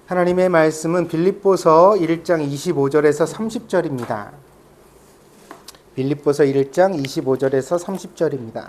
하나님의 말씀은 빌립보서 1장 25절에서 30절입니다. 빌립보서 1장 25절에서 30절입니다.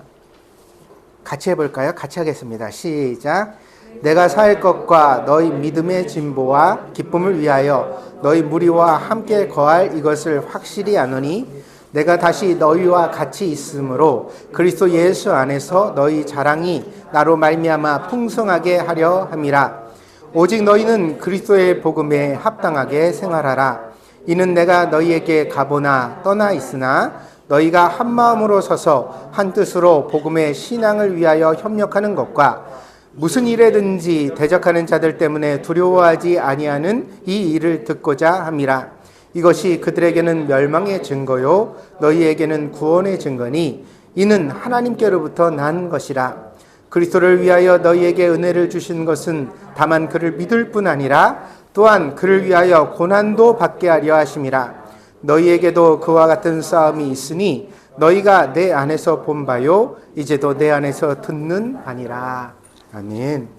같이 해볼까요? 같이 하겠습니다. 시작. 내가 살 것과 너희 믿음의 진보와 기쁨을 위하여 너희 무리와 함께 거할 이것을 확실히 아노니 내가 다시 너희와 같이 있으므로 그리스도 예수 안에서 너희 자랑이 나로 말미암아 풍성하게 하려 함이라. 오직 너희는 그리스도의 복음에 합당하게 생활하라. 이는 내가 너희에게 가보나 떠나 있으나 너희가 한 마음으로 서서 한 뜻으로 복음의 신앙을 위하여 협력하는 것과 무슨 일에든지 대적하는 자들 때문에 두려워하지 아니하는 이 일을 듣고자 함이라. 이것이 그들에게는 멸망의 증거요 너희에게는 구원의 증거니 이는 하나님께로부터 난 것이라. 그리스도를 위하여 너희에게 은혜를 주신 것은 다만 그를 믿을 뿐 아니라 또한 그를 위하여 고난도 받게 하려 하심이라. 너희에게도 그와 같은 싸움이 있으니 너희가 내 안에서 본 바요 이제도 내 안에서 듣는 바니라. 아멘.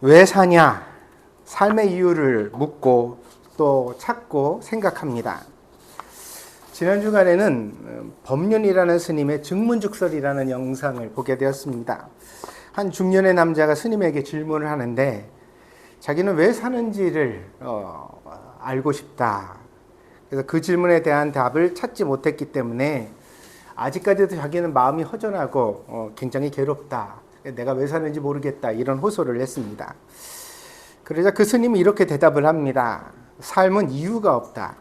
왜 사냐? 삶의 이유를 묻고 또 찾고 생각합니다. 지난 주간에는 법륜이라는 스님의 증문즉설이라는 영상을 보게 되었습니다. 한 중년의 남자가 스님에게 질문을 하는데 자기는 왜 사는지를 알고 싶다. 그래서 그 질문에 대한 답을 찾지 못했기 때문에 아직까지도 자기는 마음이 허전하고 굉장히 괴롭다. 내가 왜 사는지 모르겠다. 이런 호소를 했습니다. 그러자 그 스님이 이렇게 대답을 합니다. 삶은 이유가 없다.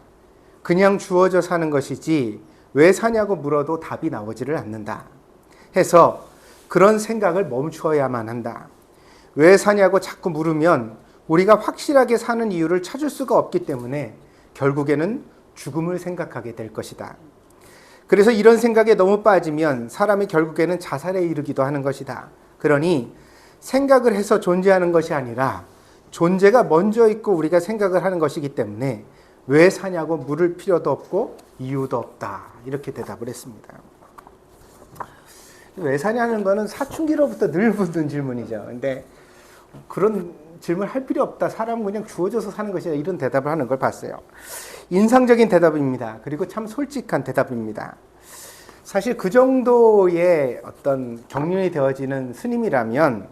그냥 주어져 사는 것이지 왜 사냐고 물어도 답이 나오지를 않는다. 해서 그런 생각을 멈추어야만 한다. 왜 사냐고 자꾸 물으면 우리가 확실하게 사는 이유를 찾을 수가 없기 때문에 결국에는 죽음을 생각하게 될 것이다. 그래서 이런 생각에 너무 빠지면 사람이 결국에는 자살에 이르기도 하는 것이다. 그러니 생각을 해서 존재하는 것이 아니라 존재가 먼저 있고 우리가 생각을 하는 것이기 때문에 왜 사냐고 물을 필요도 없고 이유도 없다. 이렇게 대답을 했습니다. 왜 사냐는 거는 사춘기로부터 늘 묻는 질문이죠. 근데 그런 질문 할 필요 없다. 사람은 그냥 주어져서 사는 것이다. 이런 대답을 하는 걸 봤어요. 인상적인 대답입니다. 그리고 참 솔직한 대답입니다. 사실 그 정도의 어떤 경륜이 되어지는 스님이라면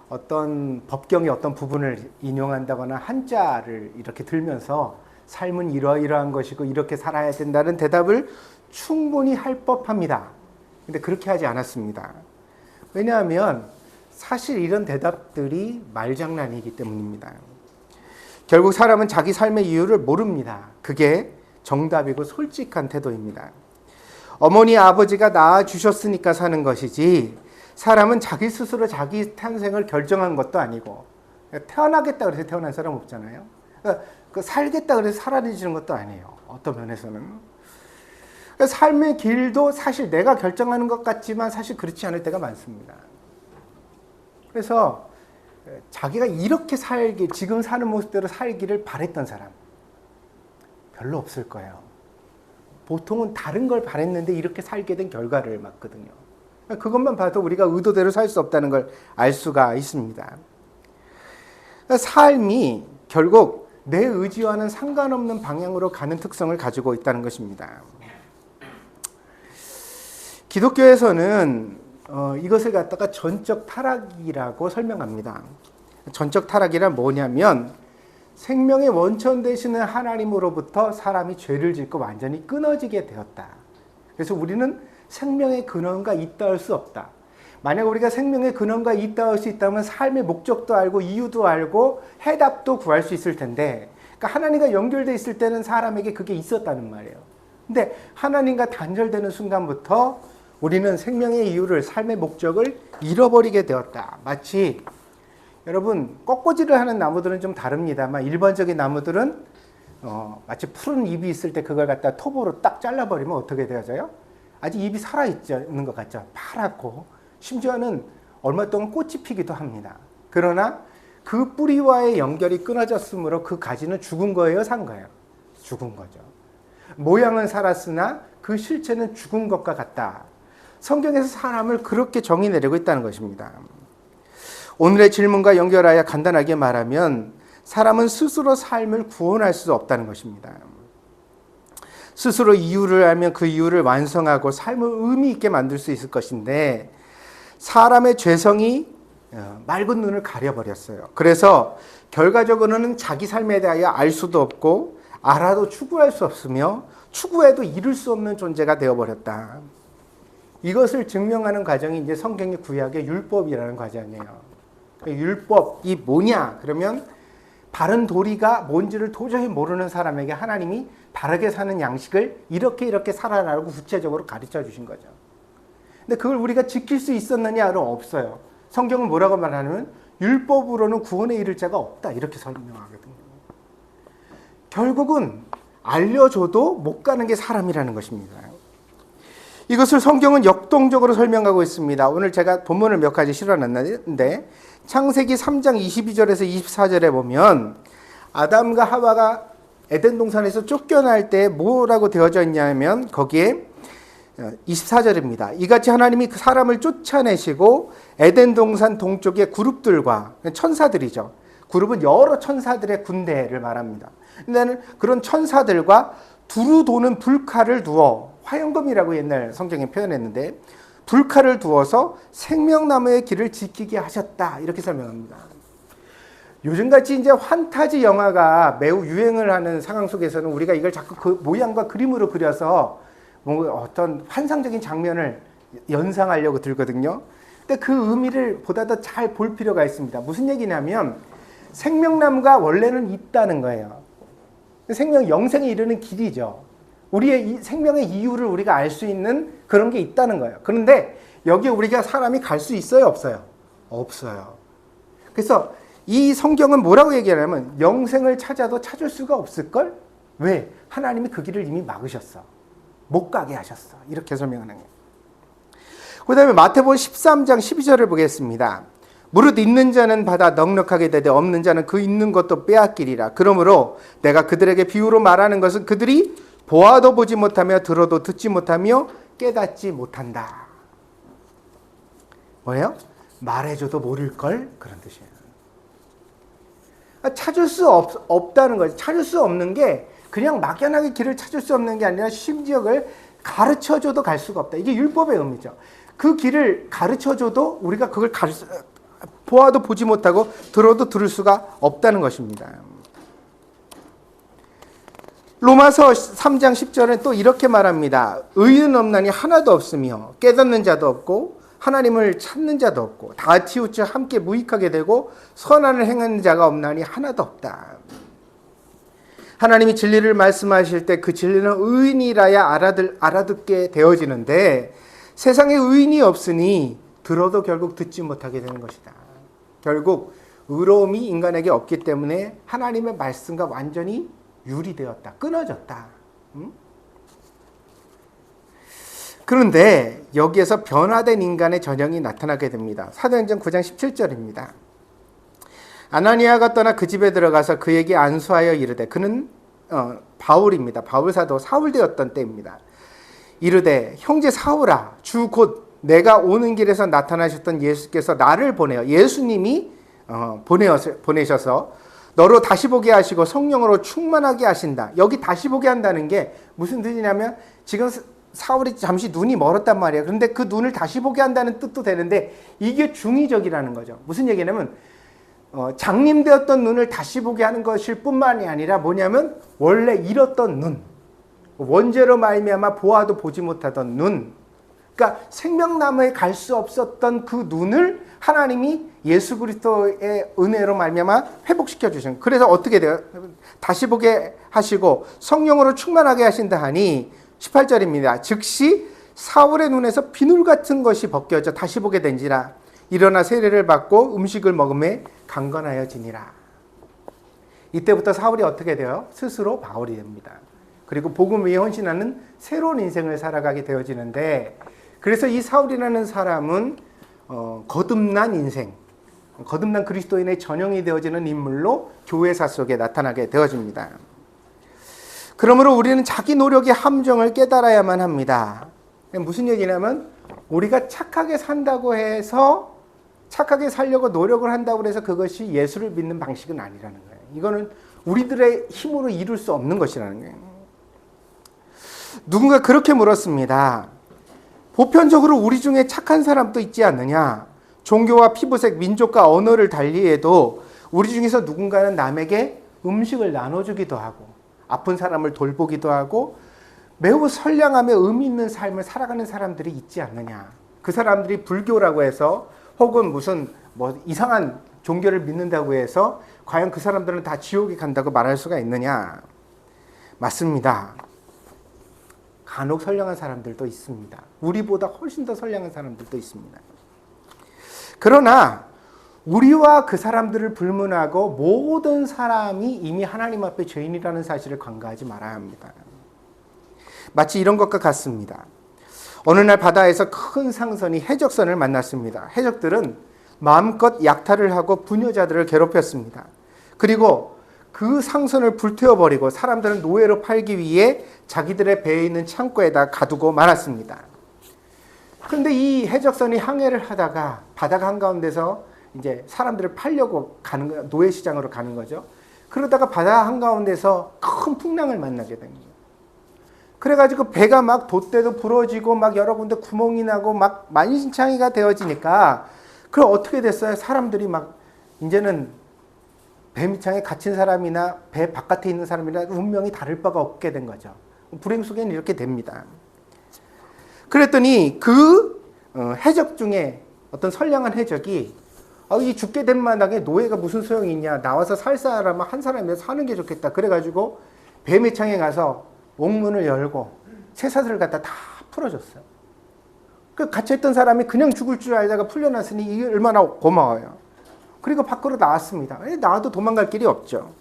어떤 법경의 어떤 부분을 인용한다거나 한자를 이렇게 들면서 삶은 이러이러한 것이고 이렇게 살아야 된다는 대답을 충분히 할 법합니다. 근데 그렇게 하지 않았습니다. 왜냐하면 사실 이런 대답들이 말장난이기 때문입니다. 결국 사람은 자기 삶의 이유를 모릅니다. 그게 정답이고 솔직한 태도입니다. 어머니 아버지가 낳아주셨으니까 사는 것이지 사람은 자기 스스로 자기 탄생을 결정한 것도 아니고 태어나겠다 그래서 태어난 사람 없잖아요. 그러니까 살겠다 그래서 살아지는 것도 아니에요. 어떤 면에서는. 삶의 길도 사실 내가 결정하는 것 같지만 사실 그렇지 않을 때가 많습니다. 그래서 자기가 이렇게 살기, 지금 사는 모습대로 살기를 바랬던 사람 별로 없을 거예요. 보통은 다른 걸 바랬는데 이렇게 살게 된 결과를 맞거든요. 그것만 봐도 우리가 의도대로 살 수 없다는 걸 알 수가 있습니다. 삶이 결국 내 의지와는 상관없는 방향으로 가는 특성을 가지고 있다는 것입니다. 기독교에서는 이것을 갖다가 전적 타락이라고 설명합니다. 전적 타락이란 뭐냐면 생명의 원천 되시는 하나님으로부터 사람이 죄를 짓고 완전히 끊어지게 되었다. 그래서 우리는 생명의 근원과 있다할 수 없다. 만약 우리가 생명의 근원과 있다할 수 있다면 삶의 목적도 알고 이유도 알고 해답도 구할 수 있을 텐데, 그러니까 하나님과 연결되어 있을 때는 사람에게 그게 있었다는 말이에요. 근데 하나님과 단절되는 순간부터 우리는 생명의 이유를, 삶의 목적을 잃어버리게 되었다. 마치 여러분 꺾꽂이를 하는 나무들은 좀 다릅니다만 일반적인 나무들은 마치 푸른 잎이 있을 때 그걸 갖다 톱으로 딱 잘라버리면 어떻게 되어져요? 아직 잎이 살아있는 것 같죠. 파랗고 심지어는 얼마 동안 꽃이 피기도 합니다. 그러나 그 뿌리와의 연결이 끊어졌으므로 그 가지는 죽은 거예요, 산 거예요? 죽은 거죠. 모양은 살았으나 그 실체는 죽은 것과 같다. 성경에서 사람을 그렇게 정의 내리고 있다는 것입니다. 오늘의 질문과 연결하여 간단하게 말하면 사람은 스스로 삶을 구원할 수 없다는 것입니다. 스스로 이유를 알면 그 이유를 완성하고 삶을 의미 있게 만들 수 있을 것인데 사람의 죄성이 맑은 눈을 가려버렸어요. 그래서 결과적으로는 자기 삶에 대하여 알 수도 없고 알아도 추구할 수 없으며 추구해도 이룰 수 없는 존재가 되어버렸다. 이것을 증명하는 과정이 이제 성경의 구약의 율법이라는 과정이에요. 율법이 뭐냐? 그러면 바른 도리가 뭔지를 도저히 모르는 사람에게 하나님이 바르게 사는 양식을 이렇게 살아라고 구체적으로 가르쳐 주신 거죠. 근데 그걸 우리가 지킬 수 있었느냐는 없어요. 성경은 뭐라고 말하냐면 율법으로는 구원에 이를 자가 없다 이렇게 설명하거든요. 결국은 알려줘도 못 가는 게 사람이라는 것입니다. 이것을 성경은 역동적으로 설명하고 있습니다. 오늘 제가 본문을 몇 가지 실어놨는데 창세기 3장 22절에서 24절에 보면 아담과 하와가 에덴 동산에서 쫓겨날 때 뭐라고 되어져 있냐면 거기에 24절입니다. 이같이 하나님이 그 사람을 쫓아내시고 에덴 동산 동쪽의 그룹들과 천사들이죠. 그룹은 여러 천사들의 군대를 말합니다. 근데 그런 천사들과 두루 도는 불칼을 두어 화영검이라고 옛날 성경에 표현했는데 불칼을 두어서 생명나무의 길을 지키게 하셨다 이렇게 설명합니다. 요즘같이 이제 환타지 영화가 매우 유행을 하는 상황 속에서는 우리가 이걸 자꾸 그 모양과 그림으로 그려서 뭔가 어떤 환상적인 장면을 연상하려고 들거든요. 근데 그 의미를 보다 더 잘 볼 필요가 있습니다. 무슨 얘기냐면 생명나무가 원래는 있다는 거예요. 영생에 이르는 길이죠. 우리의 생명의 이유를 우리가 알 수 있는 그런 게 있다는 거예요. 그런데 여기에 우리가 사람이 갈 수 있어요? 없어요? 없어요. 그래서 이 성경은 뭐라고 얘기하냐면 영생을 찾아도 찾을 수가 없을걸? 왜? 하나님이 그 길을 이미 막으셨어. 못 가게 하셨어. 이렇게 설명하는 거예요. 그 다음에 마태복음 13장 12절을 보겠습니다. 무릇 있는 자는 받아 넉넉하게 되되 없는 자는 그 있는 것도 빼앗기리라. 그러므로 내가 그들에게 비유로 말하는 것은 그들이 보아도 보지 못하며 들어도 듣지 못하며 깨닫지 못한다. 뭐예요? 말해줘도 모를걸? 그런 뜻이에요. 찾을 수 없다는 거죠. 찾을 수 없는 게 그냥 막연하게 길을 찾을 수 없는 게 아니라 심지어 그걸 가르쳐줘도 갈 수가 없다. 이게 율법의 의미죠. 그 길을 가르쳐줘도 우리가 그걸 보아도 보지 못하고 들어도 들을 수가 없다는 것입니다. 로마서 3장 10절은 또 이렇게 말합니다. 의인 없나니 하나도 없으며 깨닫는 자도 없고 하나님을 찾는 자도 없고 다 치우쳐 함께 무익하게 되고 선한을 행하는 자가 없나니 하나도 없다. 하나님이 진리를 말씀하실 때 그 진리는 의인이라야 알아듣게 되어지는데 세상에 의인이 없으니 들어도 결국 듣지 못하게 되는 것이다. 결국 의로움이 인간에게 없기 때문에 하나님의 말씀과 완전히 유리되었다. 끊어졌다. 그런데 여기에서 변화된 인간의 전형이 나타나게 됩니다. 사도행전 9장 17절입니다. 아나니아가 떠나 그 집에 들어가서 그에게 안수하여 이르되 그는 바울입니다. 바울 사도 사울되었던 때입니다. 이르되 형제 사울아 주 곧 내가 오는 길에서 나타나셨던 예수께서 나를 보내어 예수님이 보내셔서 너로 다시 보게 하시고 성령으로 충만하게 하신다. 여기 다시 보게 한다는 게 무슨 뜻이냐면 지금 사울이 잠시 눈이 멀었단 말이에요. 그런데 그 눈을 다시 보게 한다는 뜻도 되는데 이게 중의적이라는 거죠. 무슨 얘기냐면 장님되었던 눈을 다시 보게 하는 것일 뿐만이 아니라 뭐냐면 원래 잃었던 눈, 원죄로 말미암아 보아도 보지 못하던 눈, 그러니까 생명나무에 갈 수 없었던 그 눈을 하나님이 예수 그리스도의 은혜로 말미암아 회복시켜 주신. 그래서 어떻게 돼요? 다시 보게 하시고 성령으로 충만하게 하신다 하니 18절입니다. 즉시 사울의 눈에서 비늘 같은 것이 벗겨져 다시 보게 된지라. 일어나 세례를 받고 음식을 먹음에 강건하여지니라. 이때부터 사울이 어떻게 돼요? 스스로 바울이 됩니다. 그리고 복음 위에 헌신하는 새로운 인생을 살아가게 되어지는데, 그래서 이 사울이라는 사람은 거듭난 인생, 거듭난 그리스도인의 전형이 되어지는 인물로 교회사 속에 나타나게 되어집니다. 그러므로 우리는 자기 노력의 함정을 깨달아야만 합니다. 무슨 얘기냐면 우리가 착하게 산다고 해서 착하게 살려고 노력을 한다고 해서 그것이 예수를 믿는 방식은 아니라는 거예요. 이거는 우리들의 힘으로 이룰 수 없는 것이라는 거예요. 누군가 그렇게 물었습니다. 보편적으로 우리 중에 착한 사람도 있지 않느냐? 종교와 피부색, 민족과 언어를 달리해도 우리 중에서 누군가는 남에게 음식을 나눠주기도 하고 아픈 사람을 돌보기도 하고 매우 선량하며 의미 있는 삶을 살아가는 사람들이 있지 않느냐? 그 사람들이 불교라고 해서 혹은 무슨 뭐 이상한 종교를 믿는다고 해서 과연 그 사람들은 다 지옥에 간다고 말할 수가 있느냐? 맞습니다. 간혹 선량한 사람들도 있습니다. 우리보다 훨씬 더 선량한 사람들도 있습니다. 그러나 우리와 그 사람들을 불문하고 모든 사람이 이미 하나님 앞에 죄인이라는 사실을 간과하지 말아야 합니다. 마치 이런 것과 같습니다. 어느 날 바다에서 큰 상선이 해적선을 만났습니다. 해적들은 마음껏 약탈을 하고 부녀자들을 괴롭혔습니다. 그리고 그 상선을 불태워버리고 사람들은 노예로 팔기 위해 자기들의 배에 있는 창고에다 가두고 말았습니다. 그런데 이 해적선이 항해를 하다가 바다 한가운데서 이제 사람들을 팔려고 가는 거예요. 노예 시장으로 가는 거죠. 그러다가 바다 한가운데서 큰 풍랑을 만나게 됩니다. 그래가지고 배가 막 돛대도 부러지고 막 여러 군데 구멍이 나고 막 만신창이가 되어지니까 그럼 어떻게 됐어요? 사람들이 막 이제는 배 밑창에 갇힌 사람이나 배 바깥에 있는 사람이나 운명이 다를 바가 없게 된 거죠. 불행 속에는 이렇게 됩니다. 그랬더니 그 해적 중에 어떤 선량한 해적이 이 죽게 된 마당에 노예가 무슨 소용이 있냐. 나와서 살 사람은 한 사람이라도 사는 게 좋겠다. 그래가지고 배 밑창에 가서 옥문을 열고 쇠사슬을 갖다 다 풀어줬어요. 그 갇혀있던 사람이 그냥 죽을 줄 알다가 풀려났으니 이게 얼마나 고마워요. 그리고 밖으로 나왔습니다. 나와도 도망갈 길이 없죠.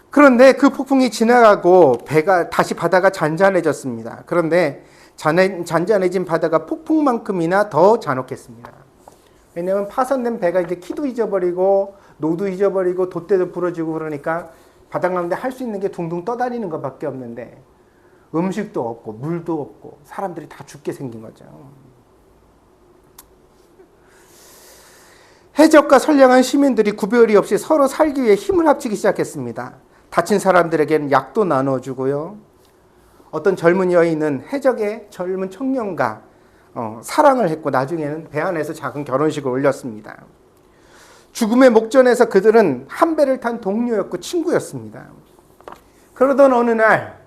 그런데 그 폭풍이 지나가고 배가 다시 바다가 잔잔해졌습니다. 그런데 잔잔해진 바다가 폭풍만큼이나 더 잔혹했습니다. 왜냐하면 파손된 배가 이제 키도 잊어버리고 노도 잊어버리고 돛대도 부러지고 그러니까 바다 가운데 할 수 있는 게 둥둥 떠다니는 것밖에 없는데 음식도 없고 물도 없고 사람들이 다 죽게 생긴 거죠. 해적과 선량한 시민들이 구별이 없이 서로 살기 위해 힘을 합치기 시작했습니다. 다친 사람들에게는 약도 나눠주고요. 어떤 젊은 여인은 해적의 젊은 청년과 사랑을 했고 나중에는 배 안에서 작은 결혼식을 올렸습니다. 죽음의 목전에서 그들은 한 배를 탄 동료였고 친구였습니다. 그러던 어느 날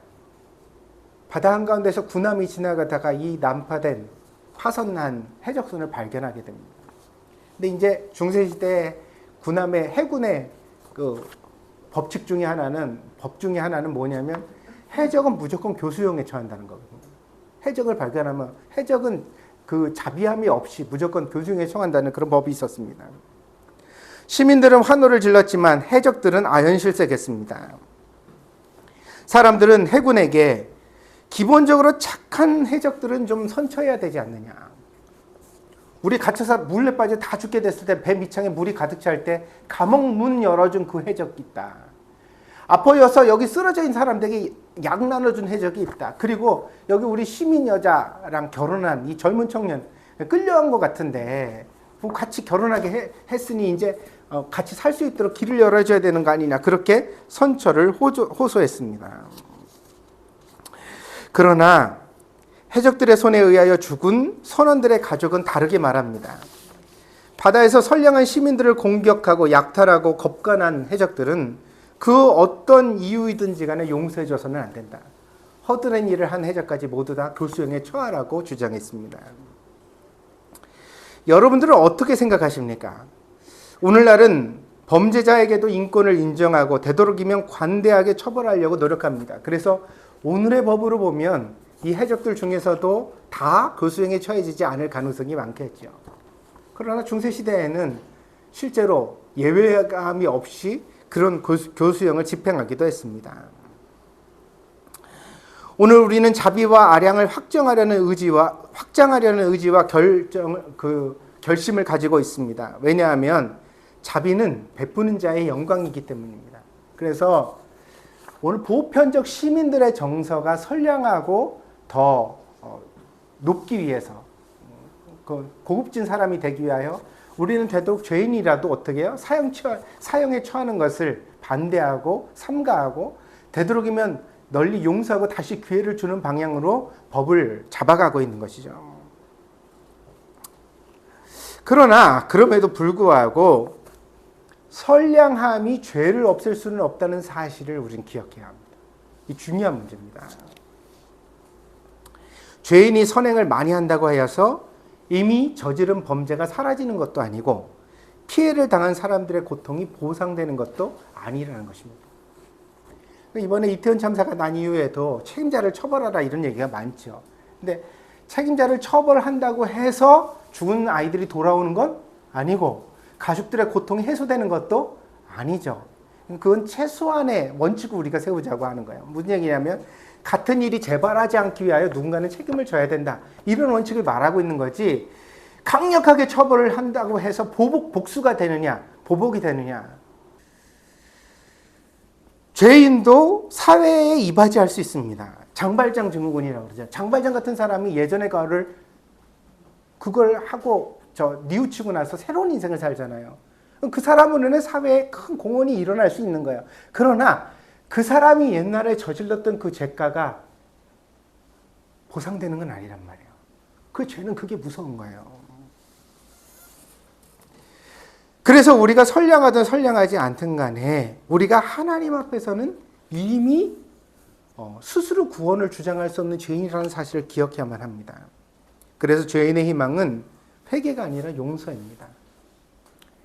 바다 한가운데서 군함이 지나가다가 이 난파된 파손난 해적선을 발견하게 됩니다. 근데 이제 중세시대 군함의 해군의 그 법 중에 하나는 뭐냐면 해적은 무조건 교수형에 처한다는 거거든요. 해적을 발견하면 해적은 그 자비함이 없이 무조건 교수형에 처한다는 그런 법이 있었습니다. 시민들은 환호를 질렀지만 해적들은 아연실색했습니다. 사람들은 해군에게 기본적으로 착한 해적들은 좀 선처해야 되지 않느냐. 우리 갇혀서 물에 빠져 다 죽게 됐을 때 배 밑창에 물이 가득 찰 때 감옥 문 열어준 그 해적이 있다. 아파여서 여기 쓰러져 있는 사람들에게 약 나눠준 해적이 있다. 그리고 여기 우리 시민 여자랑 결혼한 이 젊은 청년 끌려간 것 같은데 같이 결혼하게 했으니 이제 같이 살 수 있도록 길을 열어줘야 되는 거 아니냐. 그렇게 선처를 호소했습니다. 그러나 해적들의 손에 의하여 죽은 선원들의 가족은 다르게 말합니다. 바다에서 선량한 시민들을 공격하고 약탈하고 겁간한 해적들은 그 어떤 이유이든지 간에 용서해줘서는 안 된다. 허드렛 일을 한 해적까지 모두 다 교수형에 처하라고 주장했습니다. 여러분들은 어떻게 생각하십니까? 오늘날은 범죄자에게도 인권을 인정하고 되도록이면 관대하게 처벌하려고 노력합니다. 그래서 오늘의 법으로 보면 이 해적들 중에서도 다 교수형에 처해지지 않을 가능성이 많겠죠. 그러나 중세시대에는 실제로 예외감이 없이 그런 교수형을 집행하기도 했습니다. 오늘 우리는 자비와 아량을 확장하려는 의지와 결심을 가지고 있습니다. 왜냐하면 자비는 베푸는 자의 영광이기 때문입니다. 그래서 오늘 보편적 시민들의 정서가 선량하고 더 높기 위해서 고급진 사람이 되기 위하여 우리는 되도록 죄인이라도 어떻게 해요? 사형에 처하는 것을 반대하고 삼가하고 되도록이면 널리 용서하고 다시 기회를 주는 방향으로 법을 잡아가고 있는 것이죠. 그러나 그럼에도 불구하고 선량함이 죄를 없앨 수는 없다는 사실을 우리는 기억해야 합니다. 이 중요한 문제입니다. 죄인이 선행을 많이 한다고 하여서 이미 저지른 범죄가 사라지는 것도 아니고 피해를 당한 사람들의 고통이 보상되는 것도 아니라는 것입니다. 이번에 이태원 참사가 난 이후에도 책임자를 처벌하라 이런 얘기가 많죠. 근데 책임자를 처벌한다고 해서 죽은 아이들이 돌아오는 건 아니고 가족들의 고통이 해소되는 것도 아니죠. 그건 최소한의 원칙을 우리가 세우자고 하는 거예요. 무슨 얘기냐면 같은 일이 재발하지 않기 위하여 누군가는 책임을 져야 된다. 이런 원칙을 말하고 있는 거지 강력하게 처벌을 한다고 해서 복수가 되느냐, 보복이 되느냐. 죄인도 사회에 이바지할 수 있습니다. 장발장 증후군이라고 그러죠. 장발장 같은 사람이 예전의 그걸 하고 뉘우치고 나서 새로운 인생을 살잖아요. 그 사람은 눈에 사회에 큰 공헌이 일어날 수 있는 거예요. 그러나 그 사람이 옛날에 저질렀던 그 죄가가 보상되는 건 아니란 말이에요. 그 죄는 그게 무서운 거예요. 그래서 우리가 선량하든 선량하지 않든 간에 우리가 하나님 앞에서는 이미 스스로 구원을 주장할 수 없는 죄인이라는 사실을 기억해야만 합니다. 그래서 죄인의 희망은 회개가 아니라 용서입니다.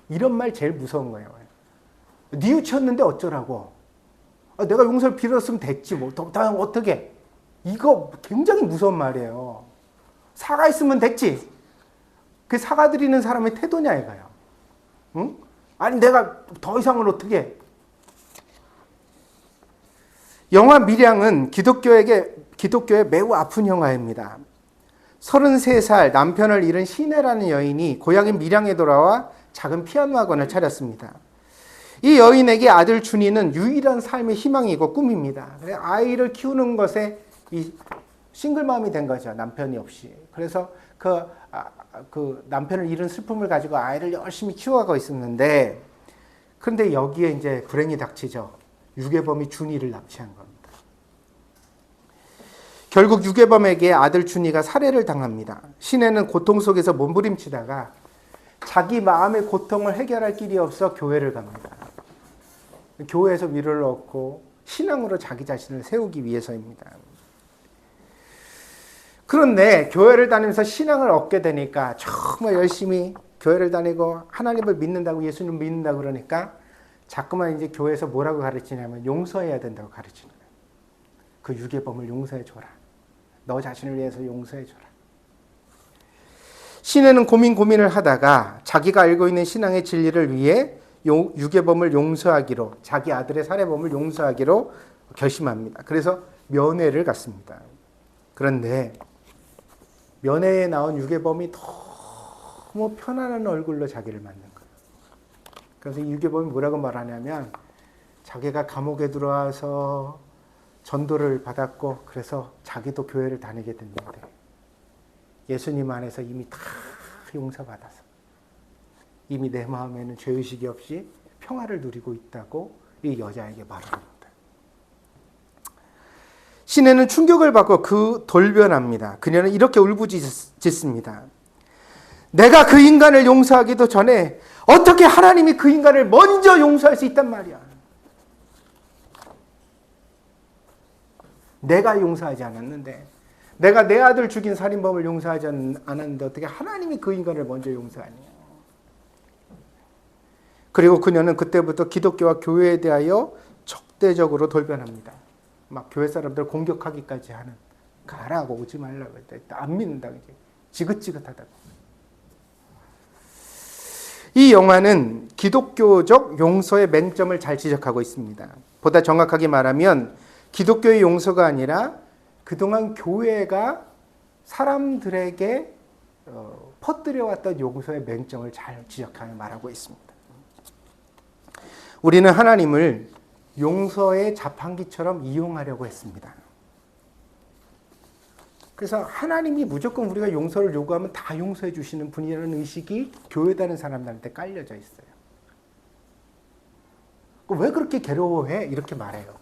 이런 말 제일 무서운 거예요. 뉘우쳤는데 어쩌라고. 내가 용서를 빌었으면 됐지. 다 어떻게. 이거 굉장히 무서운 말이에요. 사과했으면 됐지. 그게 사과드리는 사람의 태도냐 이거예요. 응? 아니 내가 더 이상은 어떻게. 영화 밀양은 기독교의 매우 아픈 영화입니다. 33살 남편을 잃은 시내라는 여인이 고향인 밀양에 돌아와 작은 피아노 학원을 차렸습니다. 이 여인에게 아들 준이는 유일한 삶의 희망이고 꿈입니다. 아이를 키우는 것에 이 싱글맘이 된 거죠. 남편이 없이. 그래서 그 남편을 잃은 슬픔을 가지고 아이를 열심히 키워가고 있었는데 그런데 여기에 이제 불행이 닥치죠. 유괴범이 준이를 납치한 겁니다. 결국 유괴범에게 아들 준이가 살해를 당합니다. 시내는 고통 속에서 몸부림치다가 자기 마음의 고통을 해결할 길이 없어 교회를 갑니다. 교회에서 위로를 얻고 신앙으로 자기 자신을 세우기 위해서입니다. 그런데 교회를 다니면서 신앙을 얻게 되니까 정말 열심히 교회를 다니고 하나님을 믿는다고 예수님을 믿는다고 그러니까 자꾸만 이제 교회에서 뭐라고 가르치냐면 용서해야 된다고 가르치는 거예요. 그 유괴범을 용서해줘라. 너 자신을 위해서 용서해줘라. 시내는 고민을 하다가 자기가 알고 있는 신앙의 진리를 위해 유괴범을 용서하기로 자기 아들의 살해범을 용서하기로 결심합니다. 그래서 면회를 갔습니다. 그런데 면회에 나온 유괴범이 너무 편안한 얼굴로 자기를 맞는 거예요. 그래서 이 유괴범이 뭐라고 말하냐면 자기가 감옥에 들어와서 전도를 받았고 그래서 자기도 교회를 다니게 됐는데 예수님 안에서 이미 다 용서받아서 이미 내 마음에는 죄의식이 없이 평화를 누리고 있다고 이 여자에게 말합니다. 시내는 충격을 받고 돌변합니다. 그녀는 이렇게 울부짖습니다. 내가 그 인간을 용서하기도 전에 어떻게 하나님이 그 인간을 먼저 용서할 수 있단 말이야. 내가 용서하지 않았는데 내가 내 아들 죽인 살인범을 용서하지 않았는데 어떻게 하나님이 그 인간을 먼저 용서하냐. 그리고 그녀는 그때부터 기독교와 교회에 대하여 적대적으로 돌변합니다. 막 교회 사람들 공격하기까지 하는. 가라고 오지 말라고 했다. 안 믿는다. 이제 지긋지긋하다고. 이 영화는 기독교적 용서의 맹점을 잘 지적하고 있습니다. 보다 정확하게 말하면 기독교의 용서가 아니라 그동안 교회가 사람들에게 퍼뜨려왔던 용서의 맹점을 잘 지적하며 말하고 있습니다. 우리는 하나님을 용서의 자판기처럼 이용하려고 했습니다. 그래서 하나님이 무조건 우리가 용서를 요구하면 다 용서해 주시는 분이라는 의식이 교회 다니는 사람들한테 깔려져 있어요. 왜 그렇게 괴로워해? 이렇게 말해요.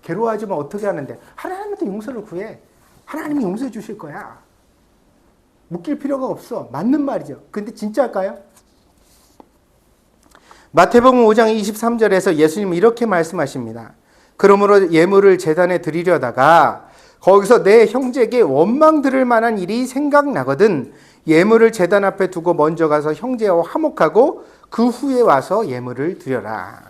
괴로워하지만 어떻게 하는데? 하나님한테 용서를 구해. 하나님이 용서해 주실 거야. 묶일 필요가 없어. 맞는 말이죠. 근데 진짜일까요? 마태복음 5장 23절에서 예수님은 이렇게 말씀하십니다. 그러므로 예물을 제단에 드리려다가 거기서 내 형제에게 원망 들을 만한 일이 생각나거든 예물을 제단 앞에 두고 먼저 가서 형제와 화목하고 그 후에 와서 예물을 드려라.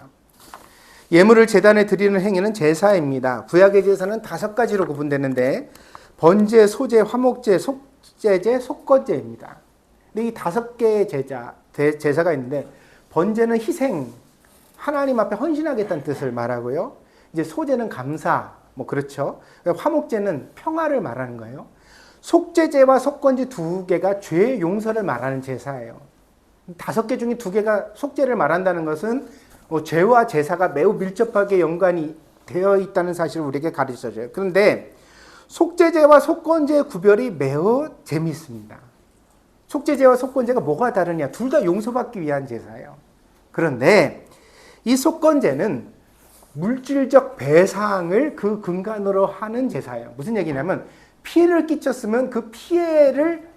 예물을 제단에 드리는 행위는 제사입니다. 구약의 제사는 5가지로 구분되는데 번제, 소제, 화목제, 속제제, 속건제입니다. 근데 이 5개의 제사가 있는데 번제는 희생, 하나님 앞에 헌신하겠다는 뜻을 말하고요. 이제 소제는 감사, 그렇죠. 화목제는 평화를 말하는 거예요. 속제제와 속건제 2개가 죄 용서를 말하는 제사예요. 5개 중에 2개가 속제를 말한다는 것은 죄와 제사가 매우 밀접하게 연관이 되어 있다는 사실을 우리에게 가르쳐줘요. 그런데 속제제와 속건제의 구별이 매우 재미있습니다. 속제제와 속건제가 뭐가 다르냐? 둘 다 용서받기 위한 제사예요. 그런데 이 속건제는 물질적 배상을 그 근간으로 하는 제사예요. 무슨 얘기냐면 피해를 끼쳤으면 그 피해를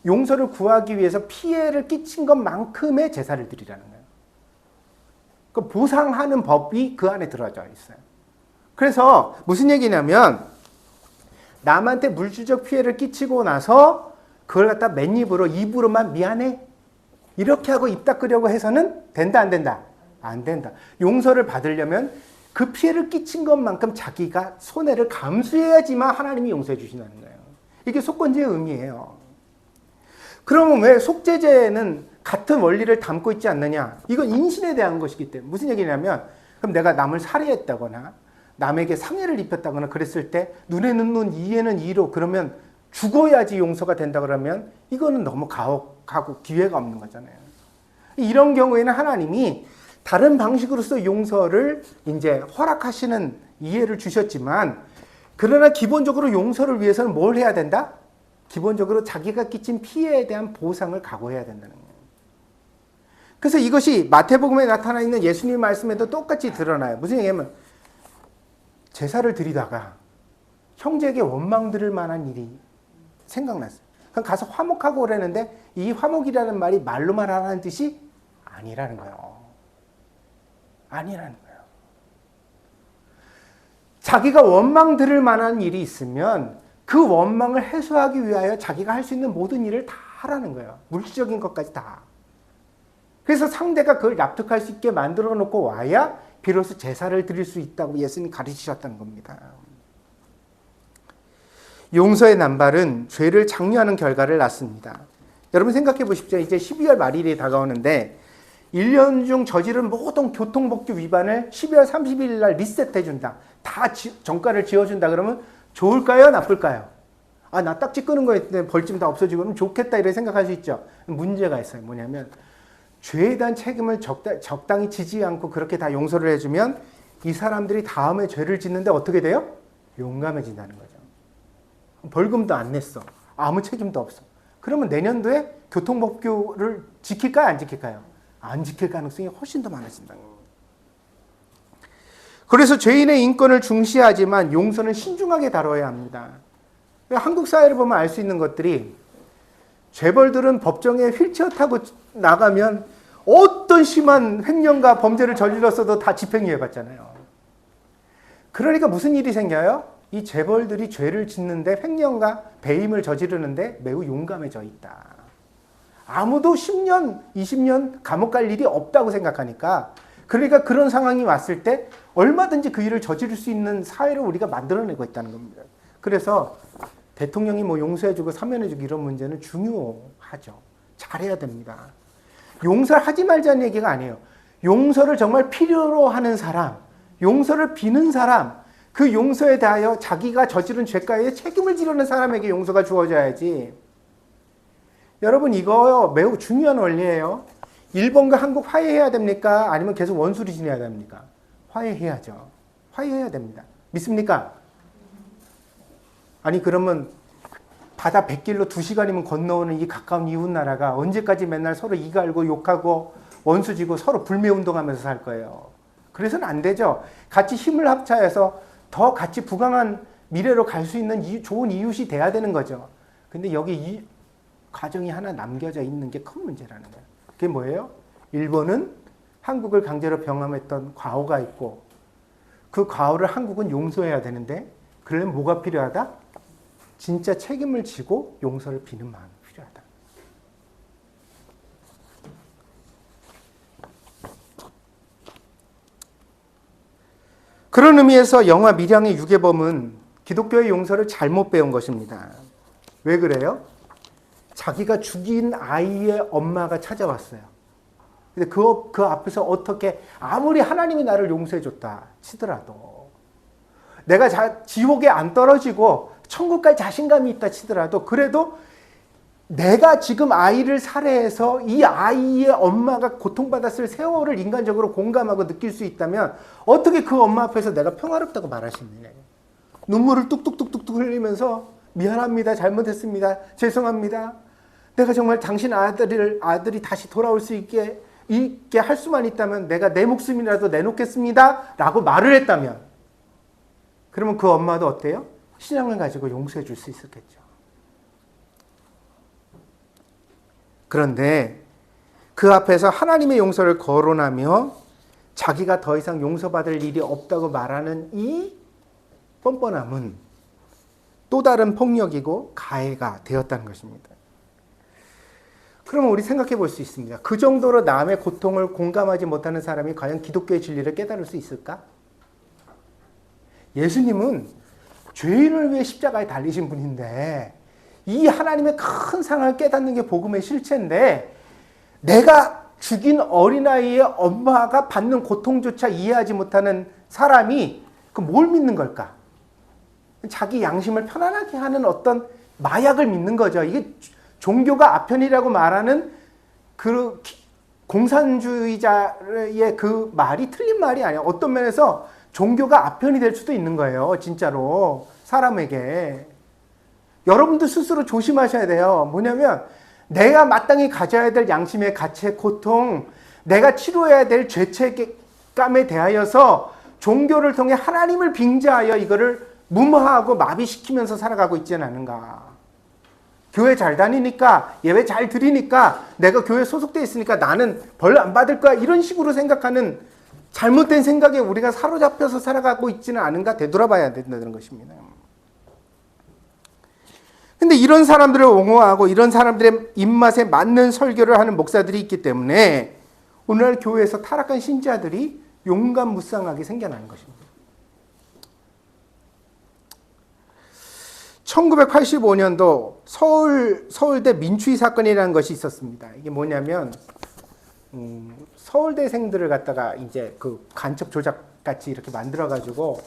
용서를 구하기 위해서 피해를 끼친 것만큼의 제사를 드리라는 거예요. 그 보상하는 법이 그 안에 들어져 있어요. 그래서 무슨 얘기냐면 남한테 물질적 피해를 끼치고 나서 그걸 갖다 맨입으로 입으로만 미안해 이렇게 하고 입 닦으려고 해서는 된다 안 된다? 안 된다. 용서를 받으려면 그 피해를 끼친 것만큼 자기가 손해를 감수해야지만 하나님이 용서해 주신다는 거예요. 이게 속건제의 의미예요. 그러면 왜 속제제는 같은 원리를 담고 있지 않느냐? 이건 인신에 대한 것이기 때문에. 무슨 얘기냐면 그럼 내가 남을 살해했다거나 남에게 상해를 입혔다거나 그랬을 때 눈에는 눈, 이에는 이로 그러면 죽어야지 용서가 된다 그러면 이거는 너무 가혹하고 기회가 없는 거잖아요. 이런 경우에는 하나님이 다른 방식으로서 용서를 이제 허락하시는 이해를 주셨지만 그러나 기본적으로 용서를 위해서는 뭘 해야 된다? 기본적으로 자기가 끼친 피해에 대한 보상을 각오해야 된다는 거예요. 그래서 이것이 마태복음에 나타나 있는 예수님 말씀에도 똑같이 드러나요. 무슨 얘기냐면 제사를 드리다가 형제에게 원망 들을 만한 일이 생각났어요. 그럼 가서 화목하고 오라는데 이 화목이라는 말이 말로만 하라는 뜻이 아니라는 거예요. 아니라는 거예요. 자기가 원망 들을 만한 일이 있으면 그 원망을 해소하기 위하여 자기가 할 수 있는 모든 일을 다 하라는 거예요. 물질적인 것까지 다. 그래서 상대가 그걸 납득할 수 있게 만들어 놓고 와야 비로소 제사를 드릴 수 있다고 예수님이 가르치셨다는 겁니다. 용서의 남발은 죄를 장려하는 결과를 낳습니다. 여러분 생각해 보십시오. 이제 12월 말일이 다가오는데 1년 중 저지른 모든 교통법규 위반을 12월 30일 날 리셋해 준다. 다 정가를 지어준다 그러면 좋을까요? 나쁠까요? 나 딱지 끄는 거에 벌점 다 없어지고 그러면 좋겠다 이렇게 생각할 수 있죠. 문제가 있어요. 뭐냐면 죄에 대한 책임을 적당히 지지 않고 그렇게 다 용서를 해주면 이 사람들이 다음에 죄를 짓는데 어떻게 돼요? 용감해진다는 거죠. 벌금도 안 냈어. 아무 책임도 없어. 그러면 내년도에 교통법규를 지킬까요? 안 지킬까요? 안 지킬 가능성이 훨씬 더 많아진다는 거예요. 그래서 죄인의 인권을 중시하지만 용서는 신중하게 다뤄야 합니다. 한국 사회를 보면 알 수 있는 것들이 재벌들은 법정에 휠체어 타고 나가면 어떤 심한 횡령과 범죄를 저질렀어도 다 집행유예 받잖아요. 그러니까 무슨 일이 생겨요? 이 재벌들이 죄를 짓는데 횡령과 배임을 저지르는데 매우 용감해져 있다. 아무도 10년, 20년 감옥 갈 일이 없다고 생각하니까 그러니까 그런 상황이 왔을 때 얼마든지 그 일을 저지를 수 있는 사회를 우리가 만들어내고 있다는 겁니다. 그래서 대통령이 용서해주고 사면해주고 이런 문제는 중요하죠. 잘해야 됩니다. 용서를 하지 말자는 얘기가 아니에요. 용서를 정말 필요로 하는 사람, 용서를 비는 사람, 그 용서에 대하여 자기가 저지른 죄가에 책임을 지려는 사람에게 용서가 주어져야지. 여러분 이거 매우 중요한 원리예요. 일본과 한국 화해해야 됩니까? 아니면 계속 원수를 지내야 됩니까? 화해해야죠. 화해해야 됩니다. 믿습니까? 아니 그러면 바다 100길로 2시간이면 건너오는 이 가까운 이웃 나라가 언제까지 맨날 서로 이갈고 욕하고 원수지고 서로 불매운동하면서 살 거예요. 그래서는 안 되죠. 같이 힘을 합쳐서 더 같이 부강한 미래로 갈 수 있는 좋은 이웃이 돼야 되는 거죠. 근데 여기 이 과정이 하나 남겨져 있는 게 큰 문제라는 거예요. 그게 뭐예요? 일본은 한국을 강제로 병합했던 과오가 있고 그 과오를 한국은 용서해야 되는데 그러려면 뭐가 필요하다? 진짜 책임을 지고 용서를 비는 마음이 필요하다. 그런 의미에서 영화 밀양의 유괴범은 기독교의 용서를 잘못 배운 것입니다. 왜 그래요? 자기가 죽인 아이의 엄마가 찾아왔어요. 근데 그 앞에서 어떻게 아무리 하나님이 나를 용서해줬다 치더라도 내가 지옥에 안 떨어지고 천국 갈 자신감이 있다 치더라도 그래도 내가 지금 아이를 살해해서 이 아이의 엄마가 고통받았을 세월을 인간적으로 공감하고 느낄 수 있다면 어떻게 그 엄마 앞에서 내가 평화롭다고 말할 수 있느냐. 눈물을 뚝뚝뚝뚝 흘리면서 미안합니다. 잘못했습니다. 죄송합니다. 내가 정말 당신 아들이 다시 돌아올 수 있게 할 수만 있다면 내가 내 목숨이라도 내놓겠습니다. 라고 말을 했다면 그러면 그 엄마도 어때요? 신앙을 가지고 용서해 줄 수 있었겠죠. 그런데 그 앞에서 하나님의 용서를 거론하며 자기가 더 이상 용서받을 일이 없다고 말하는 이 뻔뻔함은 또 다른 폭력이고 가해가 되었다는 것입니다. 그러면 우리 생각해 볼 수 있습니다. 그 정도로 남의 고통을 공감하지 못하는 사람이 과연 기독교의 진리를 깨달을 수 있을까? 예수님은 죄인을 위해 십자가에 달리신 분인데 이 하나님의 큰 사랑을 깨닫는 게 복음의 실체인데 내가 죽인 어린아이의 엄마가 받는 고통조차 이해하지 못하는 사람이 그 뭘 믿는 걸까? 자기 양심을 편안하게 하는 어떤 마약을 믿는 거죠. 이게 종교가 아편이라고 말하는 그 공산주의자의 그 말이 틀린 말이 아니에요. 어떤 면에서 종교가 아편이 될 수도 있는 거예요. 진짜로 사람에게. 여러분도 스스로 조심하셔야 돼요. 뭐냐면 내가 마땅히 가져야 될 양심의 가치의 고통, 내가 치료해야 될 죄책감에 대하여서 종교를 통해 하나님을 빙자하여 이거를 무마하고 마비시키면서 살아가고 있지는 않은가. 교회 잘 다니니까, 예배 잘 드리니까, 내가 교회 소속돼 있으니까 나는 벌 안 받을 거야. 이런 식으로 생각하는 잘못된 생각에 우리가 사로잡혀서 살아가고 있지는 않은가 되돌아봐야 된다는 것입니다. 근데 이런 사람들을 옹호하고 이런 사람들의 입맛에 맞는 설교를 하는 목사들이 있기 때문에 오늘날 교회에서 타락한 신자들이 용감무쌍하게 생겨나는 것입니다. 1985년도 서울대 민추위 사건이라는 것이 있었습니다. 이게 뭐냐면 서울대생들을 갖다가 이제 그 간첩 조작 같이 이렇게 만들어 가지고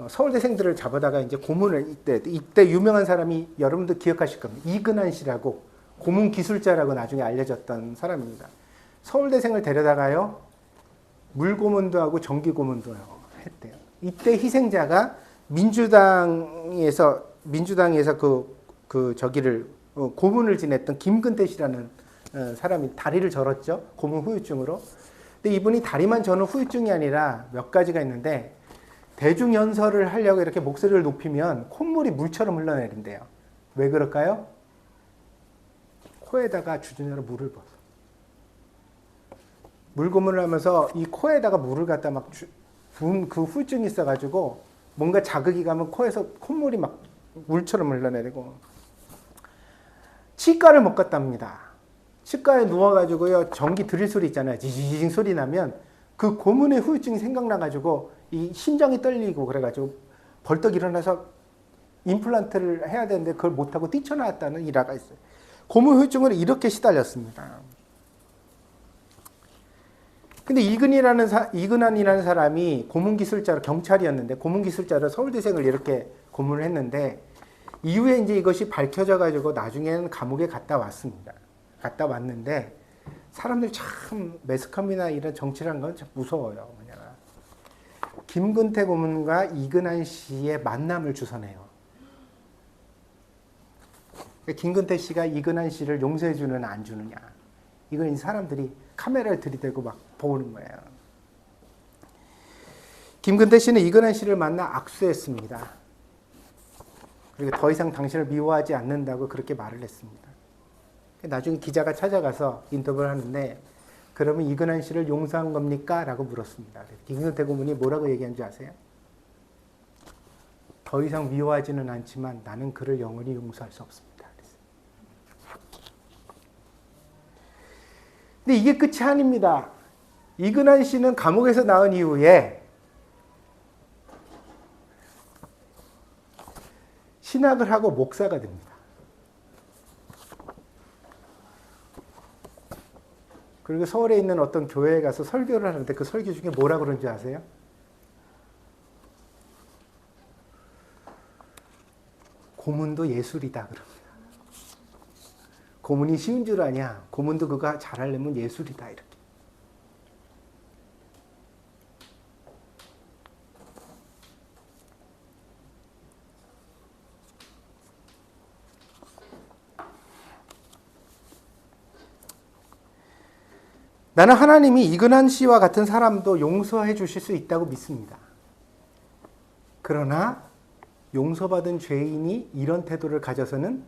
서울대생들을 잡아다가 이제 고문을 이때 유명한 사람이 여러분들 기억하실 겁니다. 이근한 씨라고 고문 기술자라고 나중에 알려졌던 사람입니다. 서울대생을 데려다가요 물고문도 하고 전기고문도 했대요. 이때 희생자가 민주당에서 저기를 고문을 지냈던 김근태 씨라는 사람이 다리를 절었죠. 고문 후유증으로. 근데 이분이 다리만 저는 후유증이 아니라 몇 가지가 있는데 대중연설을 하려고 이렇게 목소리를 높이면 콧물이 물처럼 흘러내린대요. 왜 그럴까요? 코에다가 주전자로 물을 벗어. 물고문을 하면서 이 코에다가 물을 갖다 막 부은 그 후유증이 있어가지고 뭔가 자극이 가면 코에서 콧물이 막 물처럼 흘러내리고 치과를 못 갔답니다. 치과에 누워가지고요 전기 드릴 소리 있잖아요. 지지징 소리 나면 그 고문의 후유증이 생각나가지고 이 심장이 떨리고 그래가지고 벌떡 일어나서 임플란트를 해야 되는데 그걸 못하고 뛰쳐나왔다는 일화가 있어요. 고문 후유증으로 이렇게 시달렸습니다. 근데 이근한이라는 사람이 고문기술자로 경찰이었는데 고문기술자로 서울대생을 이렇게 고문을 했는데 이후에 이제 이것이 밝혀져 가지고 나중에는 감옥에 갔다 왔습니다. 갔다 왔는데 사람들이 참 매스컴이나 이런 정치라는 건 참 무서워요. 뭐냐. 김근태 고문과 이근한 씨의 만남을 주선해요. 김근태 씨가 이근한 씨를 용서해 주는 안 주느냐. 이건 이 사람들이 카메라를 들이대고 막 보는 거예요. 김근태 씨는 이근한 씨를 만나 악수했습니다. 그리고 더 이상 당신을 미워하지 않는다고 그렇게 말을 했습니다. 나중에 기자가 찾아가서 인터뷰를 하는데 그러면 이근한 씨를 용서한 겁니까? 라고 물었습니다. 김근태 고문이 뭐라고 얘기한 줄 아세요? 더 이상 미워하지는 않지만 나는 그를 영원히 용서할 수 없습니다. 근데 이게 끝이 아닙니다. 이근한 씨는 감옥에서 나온 이후에 신학을 하고 목사가 됩니다. 그리고 서울에 있는 어떤 교회에 가서 설교를 하는데 그 설교 중에 뭐라 그런지 아세요? 고문도 예술이다 그럽니다. 고문이 쉬운 줄 아냐? 고문도 그거 잘하려면 예술이다 이렇게. 나는 하나님이 이근한 씨와 같은 사람도 용서해 주실 수 있다고 믿습니다. 그러나 용서받은 죄인이 이런 태도를 가져서는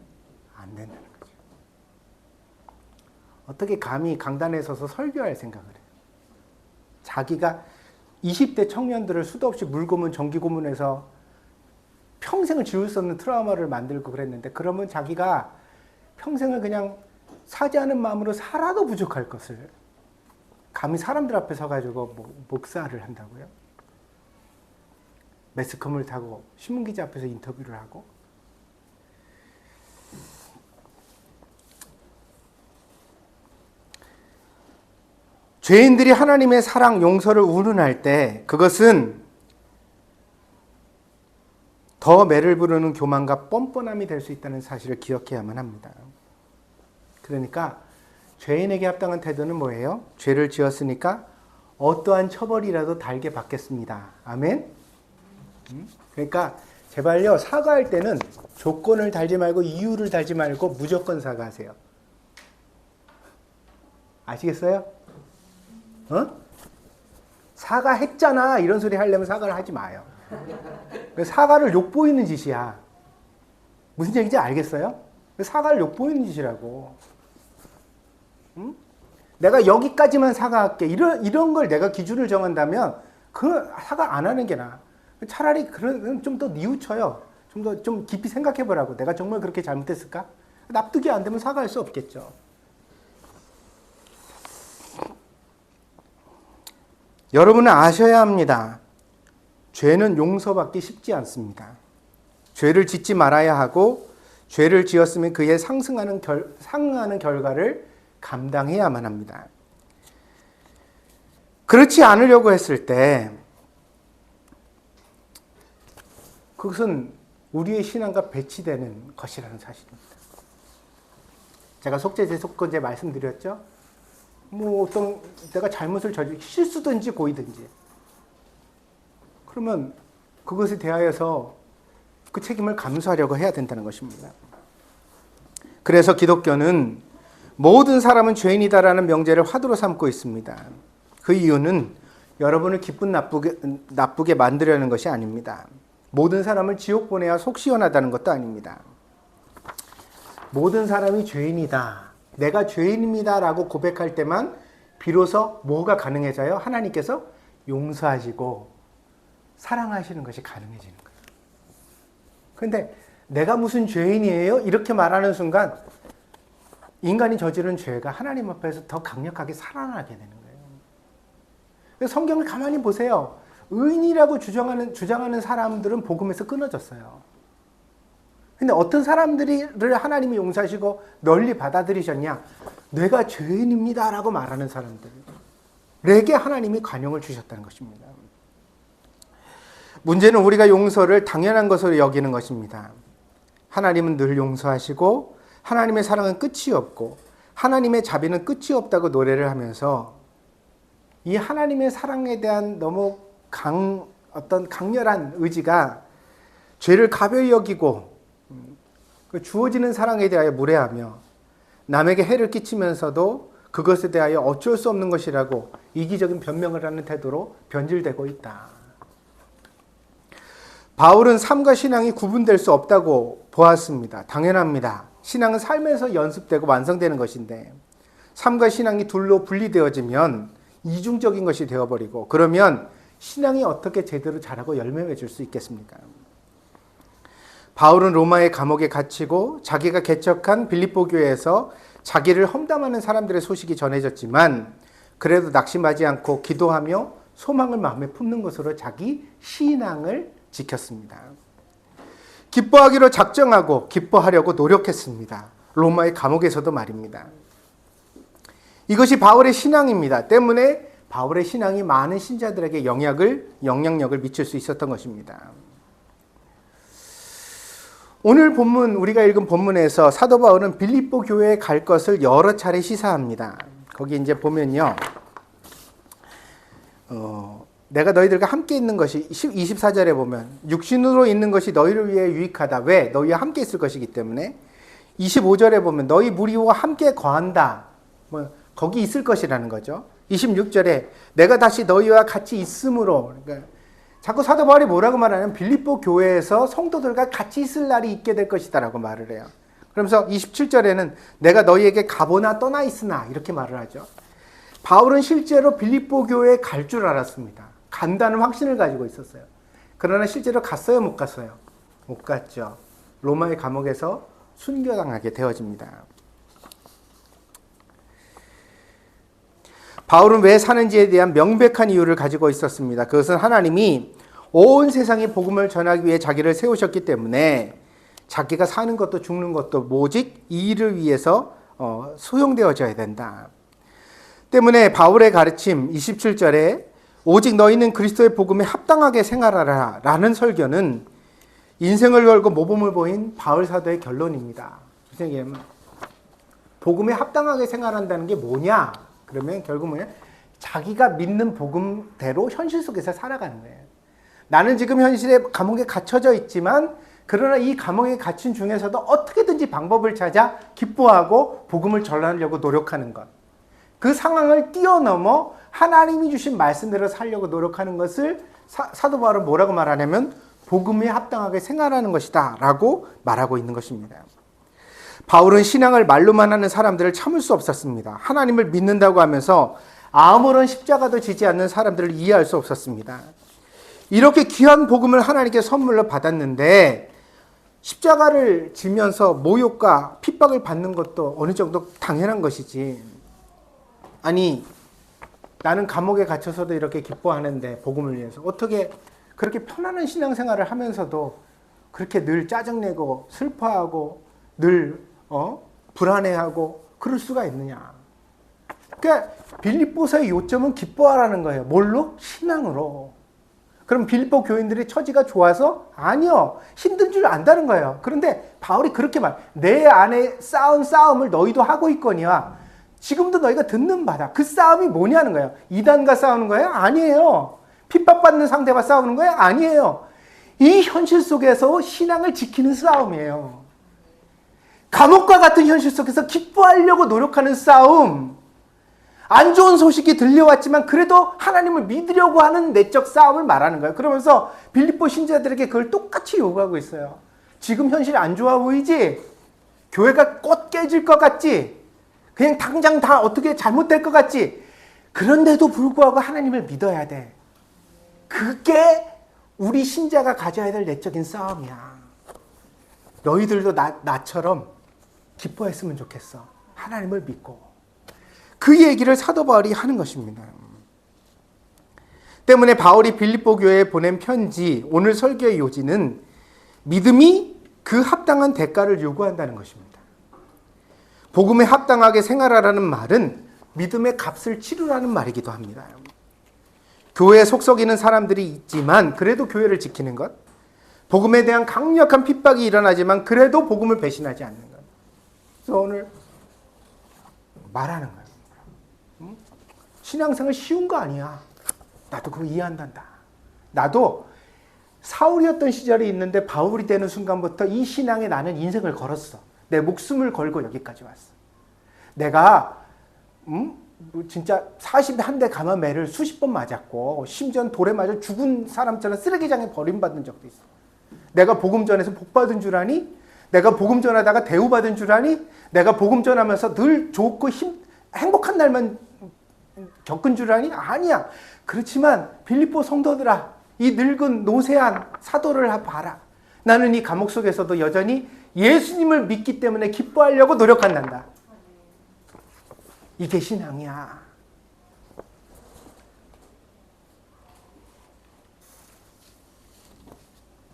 안 된다는 거죠. 어떻게 감히 강단에 서서 설교할 생각을 해요? 자기가 20대 청년들을 수도 없이 물고문, 정기고문해서 평생을 지울 수 없는 트라우마를 만들고 그랬는데 그러면 자기가 평생을 그냥 사죄하는 마음으로 살아도 부족할 것을 감히 사람들 앞에 서가지고 목사를 한다고요? 매스컴을 타고 신문기자 앞에서 인터뷰를 하고 죄인들이 하나님의 사랑, 용서를 운운할 때 그것은 더 매를 부르는 교만과 뻔뻔함이 될 수 있다는 사실을 기억해야만 합니다. 그러니까 죄인에게 합당한 태도는 뭐예요? 죄를 지었으니까 어떠한 처벌이라도 달게 받겠습니다. 아멘? 그러니까 제발요, 사과할 때는 조건을 달지 말고 이유를 달지 말고 무조건 사과하세요. 아시겠어요? 사과했잖아 이런 소리 하려면 사과를 하지 마요. 사과를 욕보이는 짓이야. 무슨 얘기인지 알겠어요? 사과를 욕보이는 짓이라고. 내가 여기까지만 사과할게. 이런 걸 내가 기준을 정한다면 그 사과 안 하는 게 나아. 차라리 그런 좀 더 뉘우쳐요. 좀 깊이 생각해 보라고. 내가 정말 그렇게 잘못했을까? 납득이 안 되면 사과할 수 없겠죠. 여러분은 아셔야 합니다. 죄는 용서받기 쉽지 않습니다. 죄를 짓지 말아야 하고 죄를 지었으면 그에 상응하는 결과를 감당해야만 합니다. 그렇지 않으려고 했을 때 그것은 우리의 신앙과 배치되는 것이라는 사실입니다. 제가 속죄제 말씀드렸죠? 어떤 내가 잘못을 실수든지 고의든지 그러면 그것에 대하여서 그 책임을 감수하려고 해야 된다는 것입니다. 그래서 기독교는 모든 사람은 죄인이다라는 명제를 화두로 삼고 있습니다. 그 이유는 여러분을 기쁜 나쁘게 만들려는 것이 아닙니다. 모든 사람을 지옥 보내야 속 시원하다는 것도 아닙니다. 모든 사람이 죄인이다. 내가 죄인입니다 라고 고백할 때만 비로소 뭐가 가능해져요? 하나님께서 용서하시고 사랑하시는 것이 가능해지는 거예요. 그런데 내가 무슨 죄인이에요? 이렇게 말하는 순간 인간이 저지른 죄가 하나님 앞에서 더 강력하게 살아나게 되는 거예요. 성경을 가만히 보세요. 의인이라고 주장하는 사람들은 복음에서 끊어졌어요. 근데 어떤 사람들을 하나님이 용서하시고 널리 받아들이셨냐? 내가 죄인입니다 라고 말하는 사람들에게 하나님이 관용을 주셨다는 것입니다. 문제는 우리가 용서를 당연한 것으로 여기는 것입니다. 하나님은 늘 용서하시고 하나님의 사랑은 끝이 없고 하나님의 자비는 끝이 없다고 노래를 하면서 이 하나님의 사랑에 대한 너무 어떤 강렬한 의지가 죄를 가벼이 여기고 그 주어지는 사랑에 대하여 무례하며 남에게 해를 끼치면서도 그것에 대하여 어쩔 수 없는 것이라고 이기적인 변명을 하는 태도로 변질되고 있다. 바울은 삶과 신앙이 구분될 수 없다고 보았습니다. 당연합니다. 신앙은 삶에서 연습되고 완성되는 것인데 삶과 신앙이 둘로 분리되어지면 이중적인 것이 되어버리고 그러면 신앙이 어떻게 제대로 자라고 열매 맺을 수 있겠습니까? 바울은 로마의 감옥에 갇히고 자기가 개척한 빌립보 교회에서 자기를 험담하는 사람들의 소식이 전해졌지만 그래도 낙심하지 않고 기도하며 소망을 마음에 품는 것으로 자기 신앙을 지켰습니다. 기뻐하기로 작정하고 기뻐하려고 노력했습니다. 로마의 감옥에서도 말입니다. 이것이 바울의 신앙입니다. 때문에 바울의 신앙이 많은 신자들에게 영향력을 미칠 수 있었던 것입니다. 오늘 본문, 우리가 읽은 본문에서 사도 바울은 빌립보 교회에 갈 것을 여러 차례 시사합니다. 거기 이제 보면요. 내가 너희들과 함께 있는 것이 24절에 보면 육신으로 있는 것이 너희를 위해 유익하다. 왜? 너희와 함께 있을 것이기 때문에. 25절에 보면 너희 무리와 함께 거한다. 거기 있을 것이라는 거죠. 26절에 내가 다시 너희와 같이 있으므로. 그러니까 자꾸 사도 바울이 뭐라고 말하냐면 빌립보 교회에서 성도들과 같이 있을 날이 있게 될 것이다 라고 말을 해요. 그러면서 27절에는 내가 너희에게 가보나 떠나 있으나 이렇게 말을 하죠. 바울은 실제로 빌립보 교회에 갈 줄 알았습니다. 간다는 확신을 가지고 있었어요. 그러나 실제로 갔어요? 못 갔어요? 못 갔죠. 로마의 감옥에서 순교당하게 되어집니다. 바울은 왜 사는지에 대한 명백한 이유를 가지고 있었습니다. 그것은 하나님이 온 세상에 복음을 전하기 위해 자기를 세우셨기 때문에 자기가 사는 것도 죽는 것도 오직 이 일을 위해서 소용되어져야 된다. 때문에 바울의 가르침 27절에 오직 너희는 그리스도의 복음에 합당하게 생활하라 라는 설교는 인생을 걸고 모범을 보인 바울 사도의 결론입니다. 선생님, 복음에 합당하게 생활한다는 게 뭐냐? 그러면 결국 뭐냐? 자기가 믿는 복음대로 현실 속에서 살아가는 거예요. 나는 지금 현실에 감옥에 갇혀져 있지만 그러나 이 감옥에 갇힌 중에서도 어떻게든지 방법을 찾아 기뻐하고 복음을 전하려고 노력하는 것. 그 상황을 뛰어넘어 하나님이 주신 말씀대로 살려고 노력하는 것을 사도 바울은 뭐라고 말하냐면 복음에 합당하게 생활하는 것이다 라고 말하고 있는 것입니다. 바울은 신앙을 말로만 하는 사람들을 참을 수 없었습니다. 하나님을 믿는다고 하면서 아무런 십자가도 지지 않는 사람들을 이해할 수 없었습니다. 이렇게 귀한 복음을 하나님께 선물로 받았는데 십자가를 지면서 모욕과 핍박을 받는 것도 어느 정도 당연한 것이지. 아니, 나는 감옥에 갇혀서도 이렇게 기뻐하는데 복음을 위해서 어떻게 그렇게 편안한 신앙생활을 하면서도 그렇게 늘 짜증내고 슬퍼하고 늘 불안해하고 그럴 수가 있느냐. 그러니까 빌립보서의 요점은 기뻐하라는 거예요. 뭘로? 신앙으로. 그럼 빌립보 교인들의 처지가 좋아서? 아니요. 힘든 줄 안다는 거예요. 그런데 바울이 그렇게 내 안에 싸운 싸움을 너희도 하고 있거니와 지금도 너희가 듣는 바다. 그 싸움이 뭐냐는 거예요. 이단과 싸우는 거예요? 아니에요. 핍박받는 상대와 싸우는 거예요? 아니에요. 이 현실 속에서 신앙을 지키는 싸움이에요. 감옥과 같은 현실 속에서 기뻐하려고 노력하는 싸움. 안 좋은 소식이 들려왔지만 그래도 하나님을 믿으려고 하는 내적 싸움을 말하는 거예요. 그러면서 빌립보 신자들에게 그걸 똑같이 요구하고 있어요. 지금 현실 안 좋아 보이지? 교회가 곧 깨질 것 같지? 그냥 당장 다 어떻게 잘못될 것 같지? 그런데도 불구하고 하나님을 믿어야 돼. 그게 우리 신자가 가져야 될 내적인 싸움이야. 너희들도 나처럼 기뻐했으면 좋겠어. 하나님을 믿고. 그 얘기를 사도 바울이 하는 것입니다. 때문에 바울이 빌립보 교회에 보낸 편지, 오늘 설교의 요지는 믿음이 그 합당한 대가를 요구한다는 것입니다. 복음에 합당하게 생활하라는 말은 믿음의 값을 치르라는 말이기도 합니다. 교회에 속썩이는 사람들이 있지만 그래도 교회를 지키는 것, 복음에 대한 강력한 핍박이 일어나지만 그래도 복음을 배신하지 않는 것. 그래서 오늘 말하는 거예요. 신앙생활 쉬운 거 아니야. 나도 그거 이해한단다. 나도 사울이었던 시절이 있는데 바울이 되는 순간부터 이 신앙에 나는 인생을 걸었어. 내 목숨을 걸고 여기까지 왔어. 내가 진짜 41대 감화매를 수십 번 맞았고 심지어 돌에 맞아 죽은 사람처럼 쓰레기장에 버림받은 적도 있어. 내가 복음 전해서 복 받은 줄 아니? 내가 복음 전하다가 대우받은 줄 아니? 내가 복음 전하면서 늘 좋고 행복한 날만 겪은 줄 아니? 아니야. 그렇지만 빌립보 성도들아, 이 늙은 노쇠한 사도를 봐라. 나는 이 감옥 속에서도 여전히 예수님을 믿기 때문에 기뻐하려고 노력한단다. 이게 신앙이야.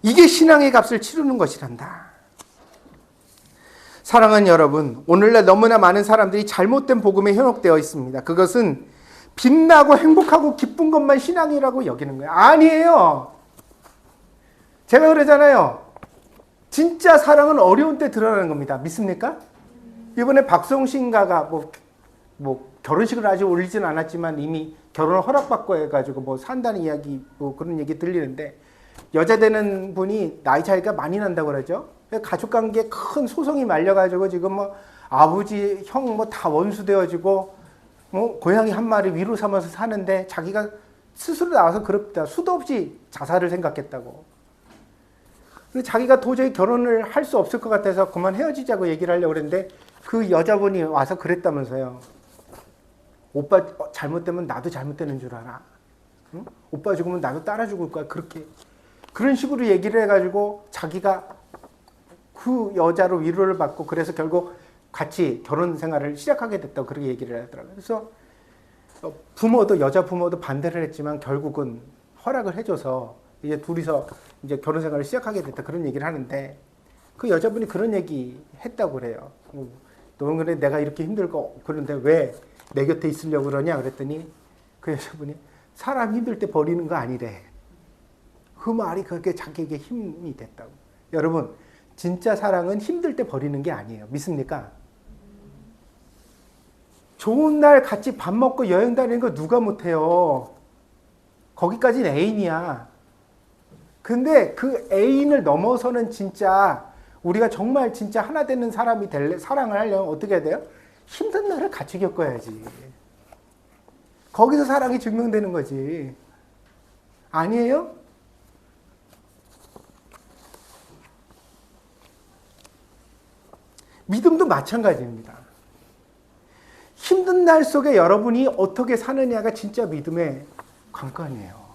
이게 신앙의 값을 치르는 것이란다. 사랑하는 여러분, 오늘날 너무나 많은 사람들이 잘못된 복음에 현혹되어 있습니다. 그것은 빛나고 행복하고 기쁜 것만 신앙이라고 여기는 거예요. 아니에요. 제가 그러잖아요. 진짜 사랑은 어려운 때 드러나는 겁니다. 믿습니까? 이번에 박성신가가 결혼식을 아직 올리진 않았지만 이미 결혼을 허락받고 해가지고 산다는 이야기, 그런 얘기 들리는데, 여자 되는 분이 나이 차이가 많이 난다고 그러죠. 가족 관계에 큰 소송이 말려가지고 지금 아버지, 형 다 원수 되어지고 고양이 한 마리 위로 삼아서 사는데 자기가 스스로 나와서 그럽다. 수도 없이 자살을 생각했다고. 자기가 도저히 결혼을 할 수 없을 것 같아서 그만 헤어지자고 얘기를 하려고 그랬는데 그 여자분이 와서 그랬다면서요. 오빠 잘못되면 나도 잘못되는 줄 알아. 응? 오빠 죽으면 나도 따라 죽을 거야. 그런 식으로 얘기를 해가지고 자기가 그 여자로 위로를 받고 그래서 결국 같이 결혼 생활을 시작하게 됐다고 그렇게 얘기를 하더라고요. 그래서 여자 부모도 반대를 했지만 결국은 허락을 해줘서 이제 둘이서 이제 결혼 생활을 시작하게 됐다 그런 얘기를 하는데, 그 여자분이 그런 얘기 했다고 그래요. 너는 그래 내가 이렇게 힘들고 그런데 왜 내 곁에 있으려고 그러냐 그랬더니 그 여자분이 사람 힘들 때 버리는 거 아니래. 그 말이 그렇게 자기에게 힘이 됐다고. 여러분, 진짜 사랑은 힘들 때 버리는 게 아니에요. 믿습니까? 좋은 날 같이 밥 먹고 여행 다니는 거 누가 못해요. 거기까지는 애인이야. 근데 그 애인을 넘어서는 진짜 우리가 정말 진짜 하나 되는 사람이 사랑을 하려면 어떻게 해야 돼요? 힘든 날을 같이 겪어야지. 거기서 사랑이 증명되는 거지. 아니에요? 믿음도 마찬가지입니다. 힘든 날 속에 여러분이 어떻게 사느냐가 진짜 믿음의 관건이에요.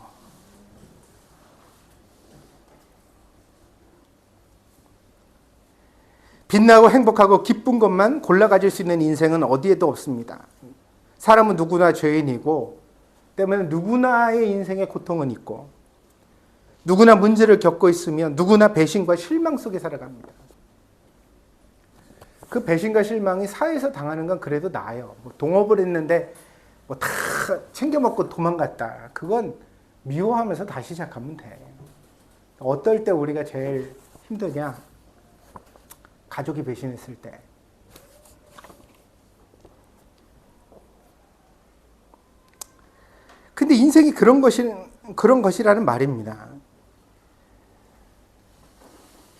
빛나고 행복하고 기쁜 것만 골라 가질 수 있는 인생은 어디에도 없습니다. 사람은 누구나 죄인이고 때문에 누구나의 인생에 고통은 있고 누구나 문제를 겪고 있으면 누구나 배신과 실망 속에 살아갑니다. 그 배신과 실망이 사회에서 당하는 건 그래도 나아요. 동업을 했는데 다 챙겨 먹고 도망갔다. 그건 미워하면서 다시 시작하면 돼. 어떨 때 우리가 제일 힘드냐? 가족이 배신했을 때. 근데 인생이 그런 것이라는 말입니다.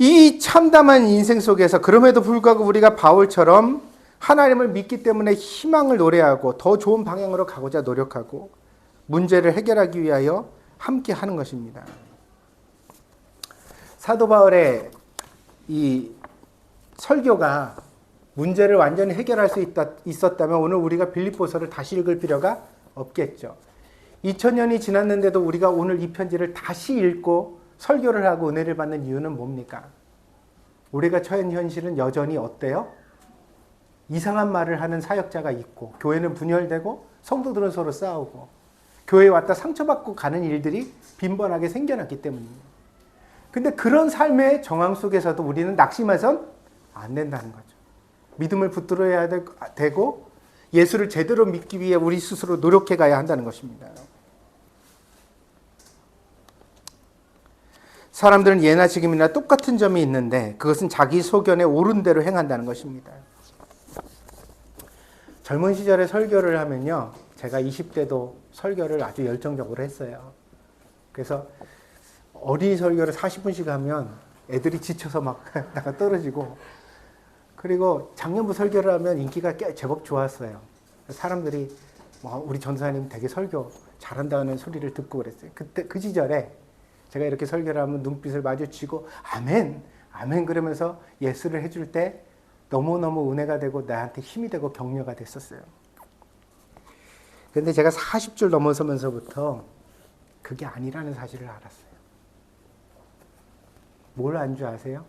이 참담한 인생 속에서 그럼에도 불구하고 우리가 바울처럼 하나님을 믿기 때문에 희망을 노래하고 더 좋은 방향으로 가고자 노력하고 문제를 해결하기 위하여 함께 하는 것입니다. 사도 바울의 이 설교가 문제를 완전히 해결할 수 있었다면 오늘 우리가 빌립보서를 다시 읽을 필요가 없겠죠. 2000년이 지났는데도 우리가 오늘 이 편지를 다시 읽고 설교를 하고 은혜를 받는 이유는 뭡니까? 우리가 처한 현실은 여전히 어때요? 이상한 말을 하는 사역자가 있고 교회는 분열되고 성도들은 서로 싸우고 교회에 왔다 상처받고 가는 일들이 빈번하게 생겨났기 때문입니다. 근데 그런 삶의 정황 속에서도 우리는 낙심해선 안 된다는 거죠. 믿음을 붙들어야 되고 예수를 제대로 믿기 위해 우리 스스로 노력해 가야 한다는 것입니다. 사람들은 예나 지금이나 똑같은 점이 있는데 그것은 자기 소견에 옳은 대로 행한다는 것입니다. 젊은 시절에 설교를 하면요. 제가 20대도 설교를 아주 열정적으로 했어요. 그래서 어린이 설교를 40분씩 하면 애들이 지쳐서 막 나가 떨어지고, 그리고 작년부 설교를 하면 인기가 꽤 제법 좋았어요. 사람들이 우리 전사님 되게 설교 잘한다는 소리를 듣고 그랬어요. 그때 그 시절에 제가 이렇게 설교를 하면 눈빛을 마주치고 아멘, 아멘 그러면서 예스를 해줄 때 너무너무 은혜가 되고 나한테 힘이 되고 격려가 됐었어요. 그런데 제가 40줄 넘어서면서부터 그게 아니라는 사실을 알았어요. 뭘 안 줄 아세요?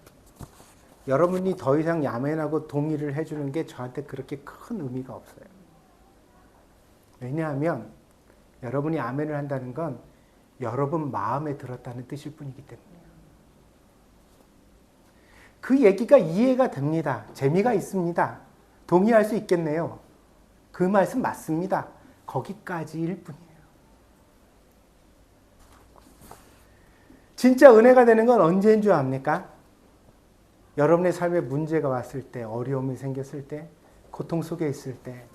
여러분이 더 이상 아멘하고 동의를 해주는 게 저한테 그렇게 큰 의미가 없어요. 왜냐하면 여러분이 아멘을 한다는 건 여러분 마음에 들었다는 뜻일 뿐이기 때문이에요. 그 얘기가 이해가 됩니다. 재미가 있습니다. 동의할 수 있겠네요. 그 말씀 맞습니다. 거기까지일 뿐이에요. 진짜 은혜가 되는 건 언제인 줄 압니까? 여러분의 삶에 문제가 왔을 때, 어려움이 생겼을 때, 고통 속에 있을 때,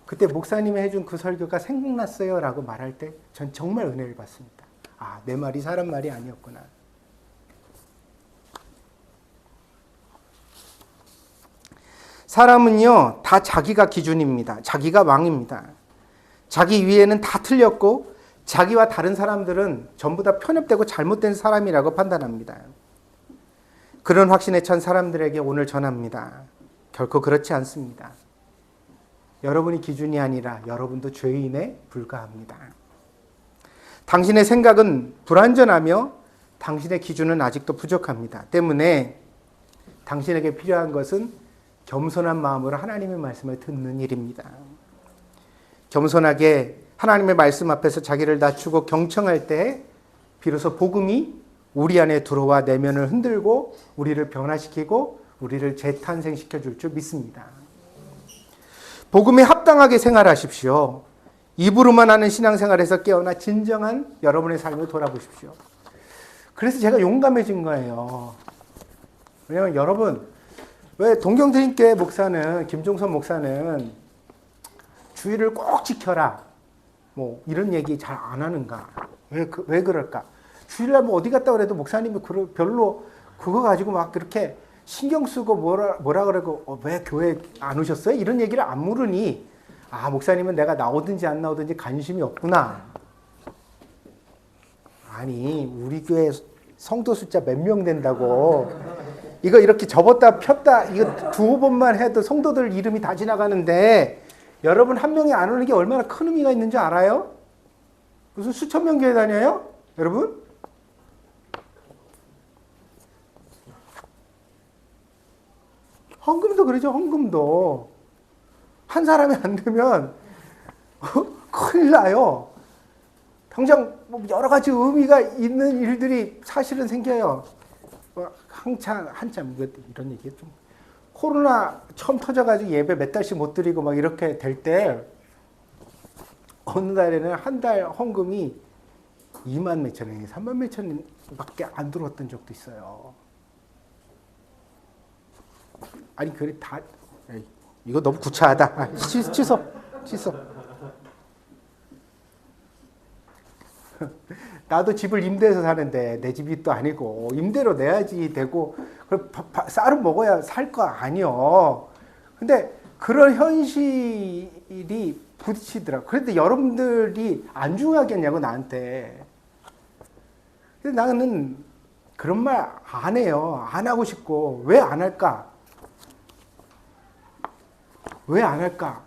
그때 목사님이 해준 그 설교가 생각났어요 라고 말할 때 전 정말 은혜를 받습니다. 아, 내 말이 사람 말이 아니었구나. 사람은요, 다 자기가 기준입니다. 자기가 왕입니다. 자기 위에는 다 틀렸고 자기와 다른 사람들은 전부 다 편협되고 잘못된 사람이라고 판단합니다. 그런 확신에 찬 사람들에게 오늘 전합니다. 결코 그렇지 않습니다. 여러분이 기준이 아니라 여러분도 죄인에 불과합니다. 당신의 생각은 불완전하며 당신의 기준은 아직도 부족합니다. 때문에 당신에게 필요한 것은 겸손한 마음으로 하나님의 말씀을 듣는 일입니다. 겸손하게 하나님의 말씀 앞에서 자기를 낮추고 경청할 때 비로소 복음이 우리 안에 들어와 내면을 흔들고 우리를 변화시키고 우리를 재탄생시켜 줄 줄 믿습니다. 복음에 합당하게 생활하십시오. 입으로만 하는 신앙생활에서 깨어나 진정한 여러분의 삶을 돌아보십시오. 그래서 제가 용감해진 거예요. 왜냐하면 여러분, 왜 동경드림교회 목사는, 김종선 목사는 주의를 꼭 지켜라, 뭐 이런 얘기 잘 안 하는가? 왜 그럴까? 주일날 뭐 어디 갔다 그래도 목사님이 별로 그거 가지고 막 그렇게 신경 쓰고 뭐라 그러고 왜 교회 안 오셨어요? 이런 얘기를 안 물으니 아, 목사님은 내가 나오든지 안 나오든지 관심이 없구나. 아니, 우리 교회 성도 숫자 몇 명 된다고 이거 이렇게 접었다 폈다 이거 두어 번만 해도 성도들 이름이 다 지나가는데 여러분 한 명이 안 오는 게 얼마나 큰 의미가 있는 줄 알아요? 무슨 수천 명 교회 다녀요? 여러분? 헌금도 그러죠. 헌금도 한 사람이 안 되면 큰일 나요. 당장 여러 가지 의미가 있는 일들이 사실은 생겨요. 한참 이런 얘기 좀 코로나 처음 터져가지고 예배 몇 달씩 못 드리고 막 이렇게 될 때 어느 달에는 한 달 헌금이 2만 몇천 원이 3만 몇천 원밖에 안 들어왔던 적도 있어요. 아니 그래 다 이거 너무 구차하다. 취소. 나도 집을 임대해서 사는데 내 집이 또 아니고 임대로 내야지 되고 쌀은 먹어야 살 거 아니요. 근데 그런 현실이 부딪히더라고. 그런데 여러분들이 안 중요하겠냐고 나한테. 근데 나는 그런 말 안 해요. 안 하고 싶고. 왜 안 할까? 왜 안 할까?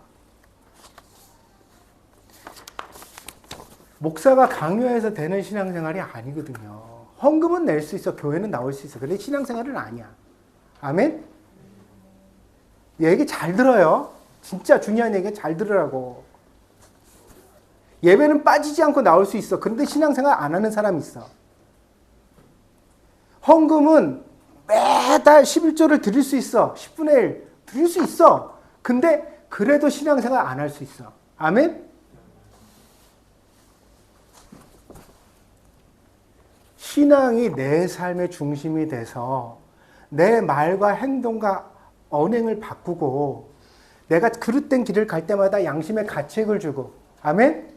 목사가 강요해서 되는 신앙생활이 아니거든요. 헌금은 낼 수 있어. 교회는 나올 수 있어. 근데 신앙생활은 아니야. 아멘? 얘기 잘 들어요. 진짜 중요한 얘기 잘 들으라고. 예배는 빠지지 않고 나올 수 있어. 근데 신앙생활 안 하는 사람이 있어. 헌금은 매달 11조를 드릴 수 있어. 10분의 1 드릴 수 있어. 근데 그래도 신앙생활 안 할 수 있어. 아멘? 신앙이 내 삶의 중심이 돼서 내 말과 행동과 언행을 바꾸고 내가 그릇된 길을 갈 때마다 양심의 가책을 주고 아멘?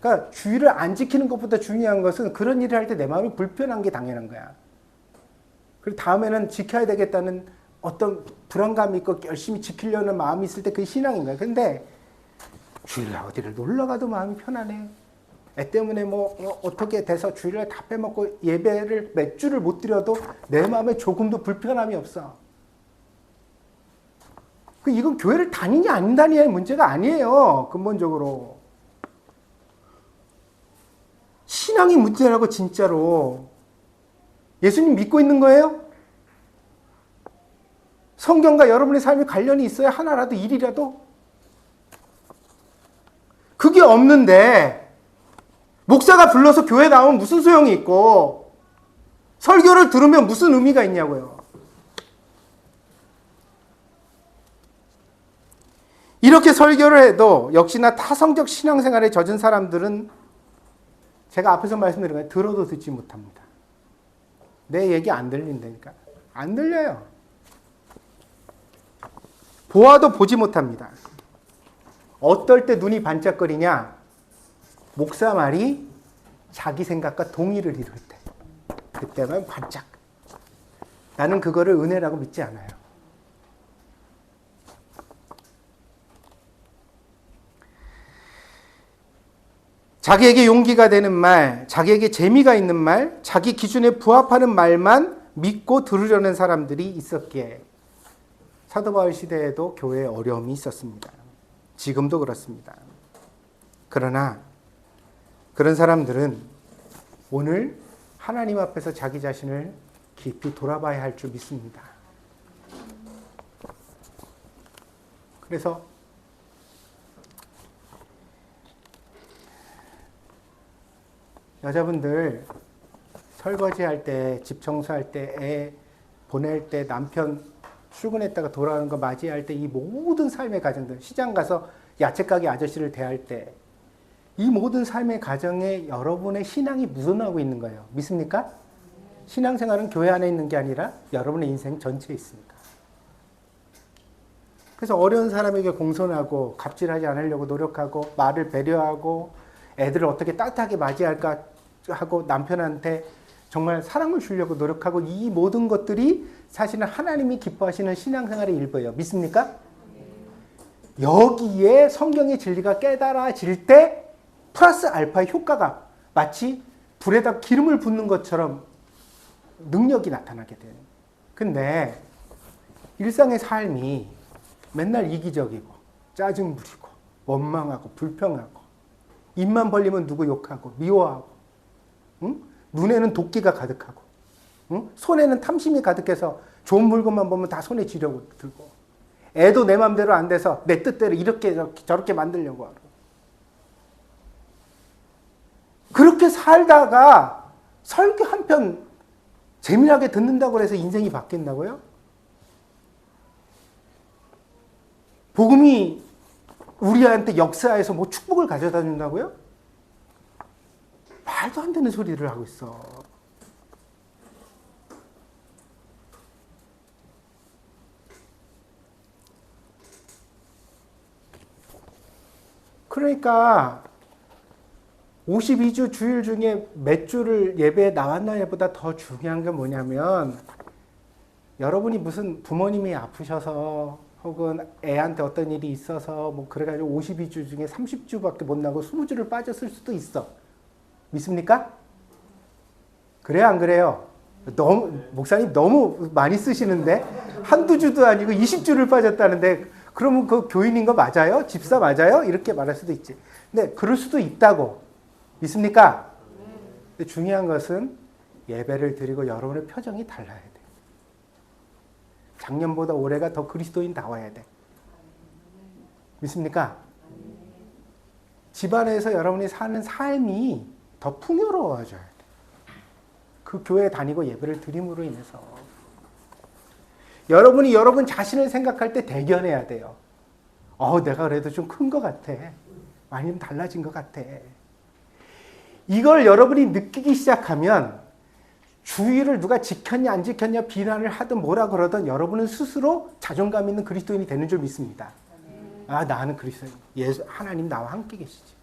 그러니까 주의를 안 지키는 것보다 중요한 것은 그런 일을 할 때 내 마음이 불편한 게 당연한 거야. 그리고 다음에는 지켜야 되겠다는 어떤 불안감이 있고 열심히 지키려는 마음이 있을 때 그게 신앙인 거야. 근데 주일날 어디를 놀러 가도 마음이 편안해. 애 때문에 어떻게 돼서 주일날 다 빼먹고 예배를 몇 주를 못 드려도 내 마음에 조금도 불편함이 없어. 이건 교회를 다니냐 안 다니냐의 문제가 아니에요. 근본적으로. 신앙이 문제라고 진짜로. 예수님 믿고 있는 거예요? 성경과 여러분의 삶이 관련이 있어야 하나라도 일이라도? 그게 없는데 목사가 불러서 교회 나오면 무슨 소용이 있고 설교를 들으면 무슨 의미가 있냐고요. 이렇게 설교를 해도 역시나 타성적 신앙생활에 젖은 사람들은 제가 앞에서 말씀드린 거예요. 들어도 듣지 못합니다. 내 얘기 안 들린다니까. 안 들려요. 보아도 보지 못합니다. 어떨 때 눈이 반짝거리냐? 목사 말이 자기 생각과 동의를 이룰 때. 그때만 반짝. 나는 그거를 은혜라고 믿지 않아요. 자기에게 용기가 되는 말, 자기에게 재미가 있는 말, 자기 기준에 부합하는 말만 믿고 들으려는 사람들이 있었기에 사도 바울 시대에도 교회에 어려움이 있었습니다. 지금도 그렇습니다. 그러나 그런 사람들은 오늘 하나님 앞에서 자기 자신을 깊이 돌아봐야 할 줄 믿습니다. 그래서 여자분들 설거지할 때, 집 청소할 때, 애 보낼 때, 남편 출근했다가 돌아오는 거 맞이할 때 이 모든 삶의 과정들, 시장 가서 야채 가게 아저씨를 대할 때 이 모든 삶의 과정에 여러분의 신앙이 묻어나고 있는 거예요. 믿습니까? 신앙생활은 교회 안에 있는 게 아니라 여러분의 인생 전체에 있습니다. 그래서 어려운 사람에게 공손하고 갑질하지 않으려고 노력하고 말을 배려하고 애들을 어떻게 따뜻하게 맞이할까 하고 남편한테 정말 사랑을 주려고 노력하고 이 모든 것들이 사실은 하나님이 기뻐하시는 신앙생활의 일부예요. 믿습니까? 여기에 성경의 진리가 깨달아질 때 플러스 알파의 효과가 마치 불에다 기름을 붓는 것처럼 능력이 나타나게 돼요. 근데 일상의 삶이 맨날 이기적이고 짜증 부리고 원망하고 불평하고 입만 벌리면 누구 욕하고 미워하고 응? 눈에는 도끼가 가득하고 응? 손에는 탐심이 가득해서 좋은 물건만 보면 다 손에 쥐려고 들고 애도 내 맘대로 안 돼서 내 뜻대로 이렇게 저렇게 만들려고 하고 그렇게 살다가 설교 한 편 재미나게 듣는다고 해서 인생이 바뀐다고요? 복음이 우리한테 역사에서 뭐 축복을 가져다 준다고요? 말도 안 되는 소리를 하고 있어. 그러니까 52주 주일 중에 몇 주를 예배에 나왔나보다 더 중요한 게 뭐냐면 여러분이 무슨 부모님이 아프셔서 혹은 애한테 어떤 일이 있어서 뭐 그래가지고 52주 중에 30주밖에 못 나고 20주를 빠졌을 수도 있어. 믿습니까? 그래요, 안 그래요? 목사님 너무 많이 쓰시는데 한두 주도 아니고 20주를 빠졌다는데 그러면 그 교인인 거 맞아요? 집사 맞아요? 이렇게 말할 수도 있지. 근데 그럴 수도 있다고. 믿습니까? 근데 중요한 것은 예배를 드리고 여러분의 표정이 달라야 돼. 작년보다 올해가 더 그리스도인 다워야 돼. 믿습니까? 집안에서 여러분이 사는 삶이 더 풍요로워져야 돼. 그 교회 다니고 예배를 드림으로 인해서. 여러분이 여러분 자신을 생각할 때 대견해야 돼요. 내가 그래도 좀 큰 것 같아. 많이 좀 달라진 것 같아. 이걸 여러분이 느끼기 시작하면 주의를 누가 지켰냐 안 지켰냐 비난을 하든 뭐라 그러든 여러분은 스스로 자존감 있는 그리스도인이 되는 줄 믿습니다. 나는 그리스도인. 예수 하나님 나와 함께 계시지.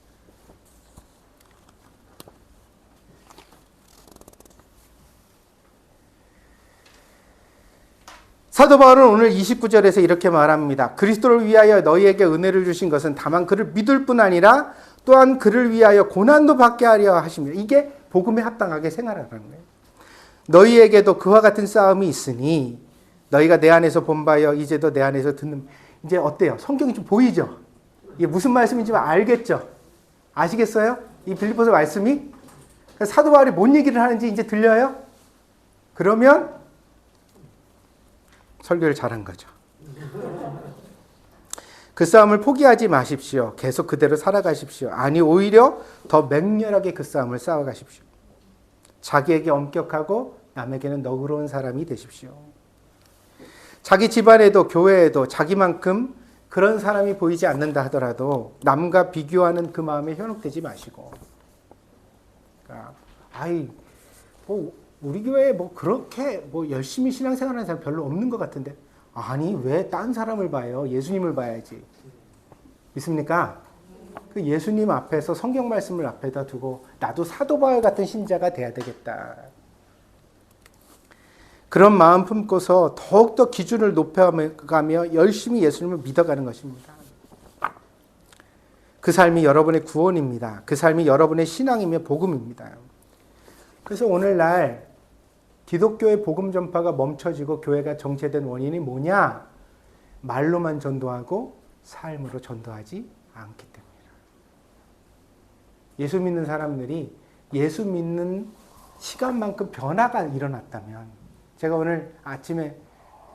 사도 바울은 오늘 29절에서 이렇게 말합니다. 그리스도를 위하여 너희에게 은혜를 주신 것은 다만 그를 믿을 뿐 아니라 또한 그를 위하여 고난도 받게 하려 하십니다. 이게 복음에 합당하게 생활하는 거예요. 너희에게도 그와 같은 싸움이 있으니 너희가 내 안에서 본 바여 이제도 내 안에서 듣는. 이제 어때요? 성경이 좀 보이죠? 이게 무슨 말씀인지 알겠죠? 아시겠어요? 이 빌립보서 말씀이 사도 바울이 뭔 얘기를 하는지 이제 들려요? 그러면 설교를 잘한 거죠. 그 싸움을 포기하지 마십시오. 계속 그대로 살아가십시오. 아니 오히려 더 맹렬하게 그 싸움을 싸워가십시오. 자기에게 엄격하고 남에게는 너그러운 사람이 되십시오. 자기 집안에도 교회에도 자기만큼 그런 사람이 보이지 않는다 하더라도 남과 비교하는 그 마음에 현혹되지 마시고, 그러니까 우리 교회에 그렇게 열심히 신앙생활하는 사람 별로 없는 것 같은데, 아니 왜 딴 사람을 봐요? 예수님을 봐야지. 믿습니까? 그 예수님 앞에서 성경 말씀을 앞에다 두고 나도 사도 바울 같은 신자가 돼야 되겠다. 그런 마음 품고서 더욱더 기준을 높여가며 열심히 예수님을 믿어가는 것입니다. 그 삶이 여러분의 구원입니다. 그 삶이 여러분의 신앙이며 복음입니다. 그래서 오늘날 기독교의 복음 전파가 멈춰지고 교회가 정체된 원인이 뭐냐? 말로만 전도하고 삶으로 전도하지 않기 때문이다. 예수 믿는 사람들이 예수 믿는 시간만큼 변화가 일어났다면, 제가 오늘 아침에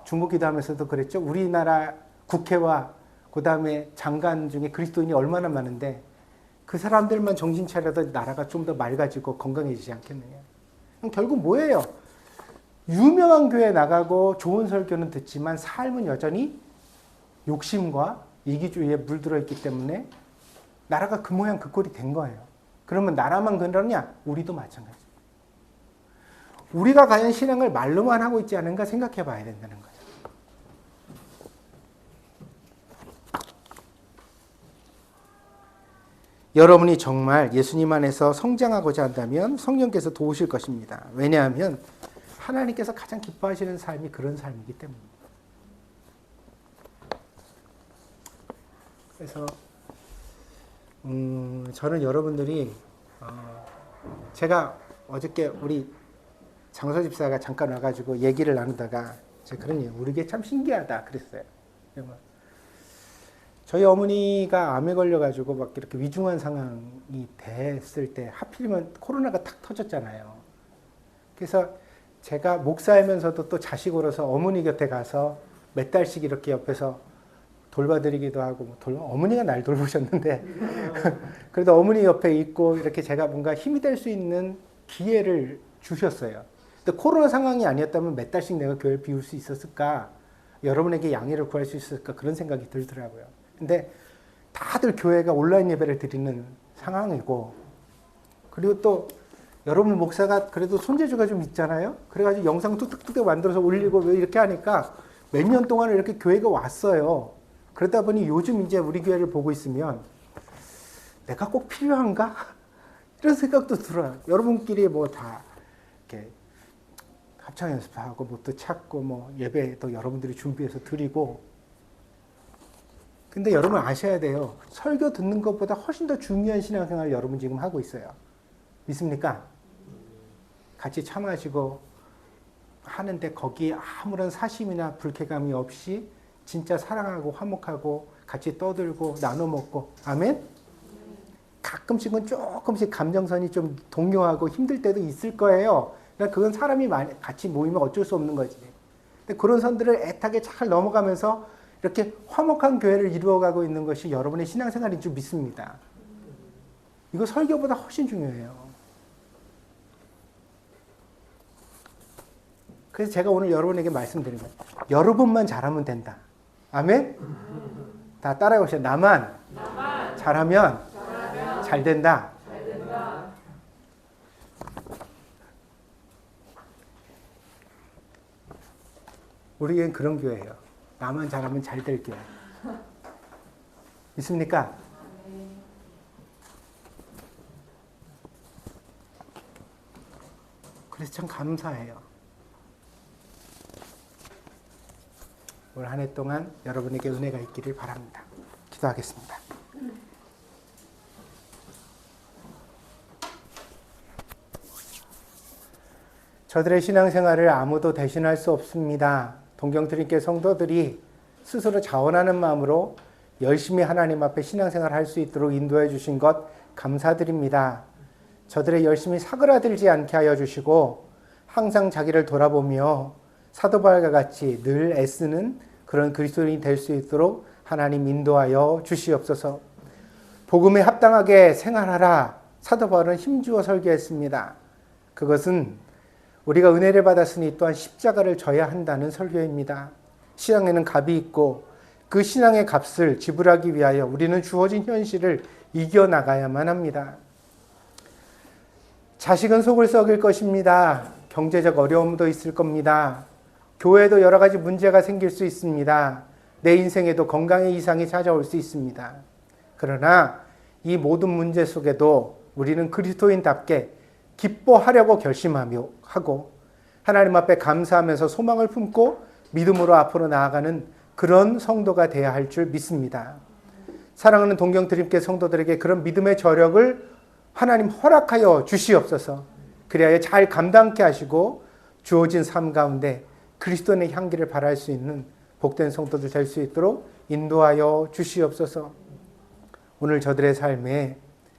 중보기도하면서도 그랬죠. 우리나라 국회와 그 다음에 장관 중에 그리스도인이 얼마나 많은데 그 사람들만 정신 차려도 나라가 좀 더 맑아지고 건강해지지 않겠느냐. 결국 뭐예요? 유명한 교회 나가고 좋은 설교는 듣지만 삶은 여전히 욕심과 이기주의에 물들어 있기 때문에 나라가 그 모양 그 꼴이 된 거예요. 그러면 나라만 그러냐? 우리도 마찬가지. 우리가 과연 신앙을 말로만 하고 있지 않은가 생각해 봐야 된다는 거예요. 여러분이 정말 예수님 안에서 성장하고자 한다면 성령께서 도우실 것입니다. 왜냐하면 하나님께서 가장 기뻐하시는 삶이 그런 삶이기 때문입니다. 그래서 저는 여러분들이 제가 어저께 우리 장서 집사가 잠깐 와가지고 얘기를 나누다가 제가 그런 얘기, 우리 게 참 신기하다 그랬어요. 저희 어머니가 암에 걸려가지고 막 이렇게 위중한 상황이 됐을 때 하필이면 코로나가 탁 터졌잖아요. 그래서 제가 목사이면서도 또 자식으로서 어머니 곁에 가서 몇 달씩 이렇게 옆에서 돌봐드리기도 하고, 어머니가 날 돌보셨는데 그래도 어머니 옆에 있고 이렇게 제가 뭔가 힘이 될 수 있는 기회를 주셨어요. 근데 코로나 상황이 아니었다면 몇 달씩 내가 교회를 비울 수 있었을까? 여러분에게 양해를 구할 수 있었을까? 그런 생각이 들더라고요. 근데 다들 교회가 온라인 예배를 드리는 상황이고, 그리고 또 여러분 목사가 그래도 손재주가 좀 있잖아요. 그래가지고 영상 뚝뚝뚝 만들어서 올리고 이렇게 하니까 몇 년 동안 이렇게 교회가 왔어요. 그러다 보니 요즘 이제 우리 교회를 보고 있으면 내가 꼭 필요한가? 이런 생각도 들어요. 여러분끼리 다 이렇게 합창 연습하고 또 찾고 예배도 여러분들이 준비해서 드리고. 근데 여러분 아셔야 돼요. 설교 듣는 것보다 훨씬 더 중요한 신앙생활을 여러분 지금 하고 있어요. 믿습니까? 같이 참아지고 하는데 거기에 아무런 사심이나 불쾌감이 없이 진짜 사랑하고 화목하고 같이 떠들고 나눠 먹고. 아멘? 가끔씩은 조금씩 감정선이 좀 동요하고 힘들 때도 있을 거예요. 그러니까 그건 사람이 같이 모이면 어쩔 수 없는 거지. 근데 그런 선들을 애타게 잘 넘어가면서 이렇게 화목한 교회를 이루어가고 있는 것이 여러분의 신앙생활인 줄 믿습니다. 이거 설교보다 훨씬 중요해요. 그래서 제가 오늘 여러분에게 말씀드린 거예요. 여러분만 잘하면 된다. 아멘? 다 따라해 보세요. 나만 잘하면 잘 된다. 우리 교회는 그런 교회예요. 나만 잘하면 잘 될 교회. 믿습니까? 그래서 참 감사해요. 올 한 해 동안 여러분에게 은혜가 있기를 바랍니다. 기도하겠습니다. 저들의 신앙생활을 아무도 대신할 수 없습니다. 동경드림교 성도들이 스스로 자원하는 마음으로 열심히 하나님 앞에 신앙생활을 할 수 있도록 인도해 주신 것 감사드립니다. 저들의 열심히 사그라들지 않게 하여 주시고 항상 자기를 돌아보며 사도 바울과 같이 늘 애쓰는 그런 그리스도인이 될 수 있도록 하나님 인도하여 주시옵소서. 복음에 합당하게 생활하라. 사도 바울은 힘주어 설교했습니다. 그것은 우리가 은혜를 받았으니 또한 십자가를 져야 한다는 설교입니다. 신앙에는 값이 있고 그 신앙의 값을 지불하기 위하여 우리는 주어진 현실을 이겨나가야만 합니다. 자식은 속을 썩일 것입니다. 경제적 어려움도 있을 겁니다. 교회에도 여러 가지 문제가 생길 수 있습니다. 내 인생에도 건강의 이상이 찾아올 수 있습니다. 그러나 이 모든 문제 속에도 우리는 그리스도인답게 기뻐하려고 결심하며 하고 하나님 앞에 감사하면서 소망을 품고 믿음으로 앞으로 나아가는 그런 성도가 되어야 할 줄 믿습니다. 사랑하는 동경드림교 성도들에게 그런 믿음의 저력을 하나님 허락하여 주시옵소서. 그리하여 잘 감당케 하시고 주어진 삶 가운데 그리스도의 향기를 발할 수 있는 복된 성도들 될 수 있도록 인도하여 주시옵소서. 오늘 저들의 삶에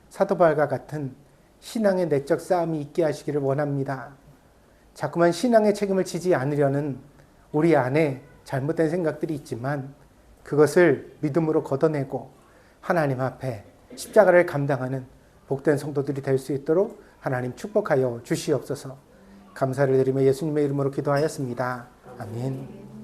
사도 바울과 같은 신앙의 내적 싸움이 있게 하시기를 원합니다. 자꾸만 신앙의 책임을 지지 않으려는 우리 안에 잘못된 생각들이 있지만 그것을 믿음으로 걷어내고 하나님 앞에 십자가를 감당하는 복된 성도들이 될 수 있도록 하나님 축복하여 주시옵소서. 감사를 드리며 예수님의 이름으로 기도하였습니다. 아멘.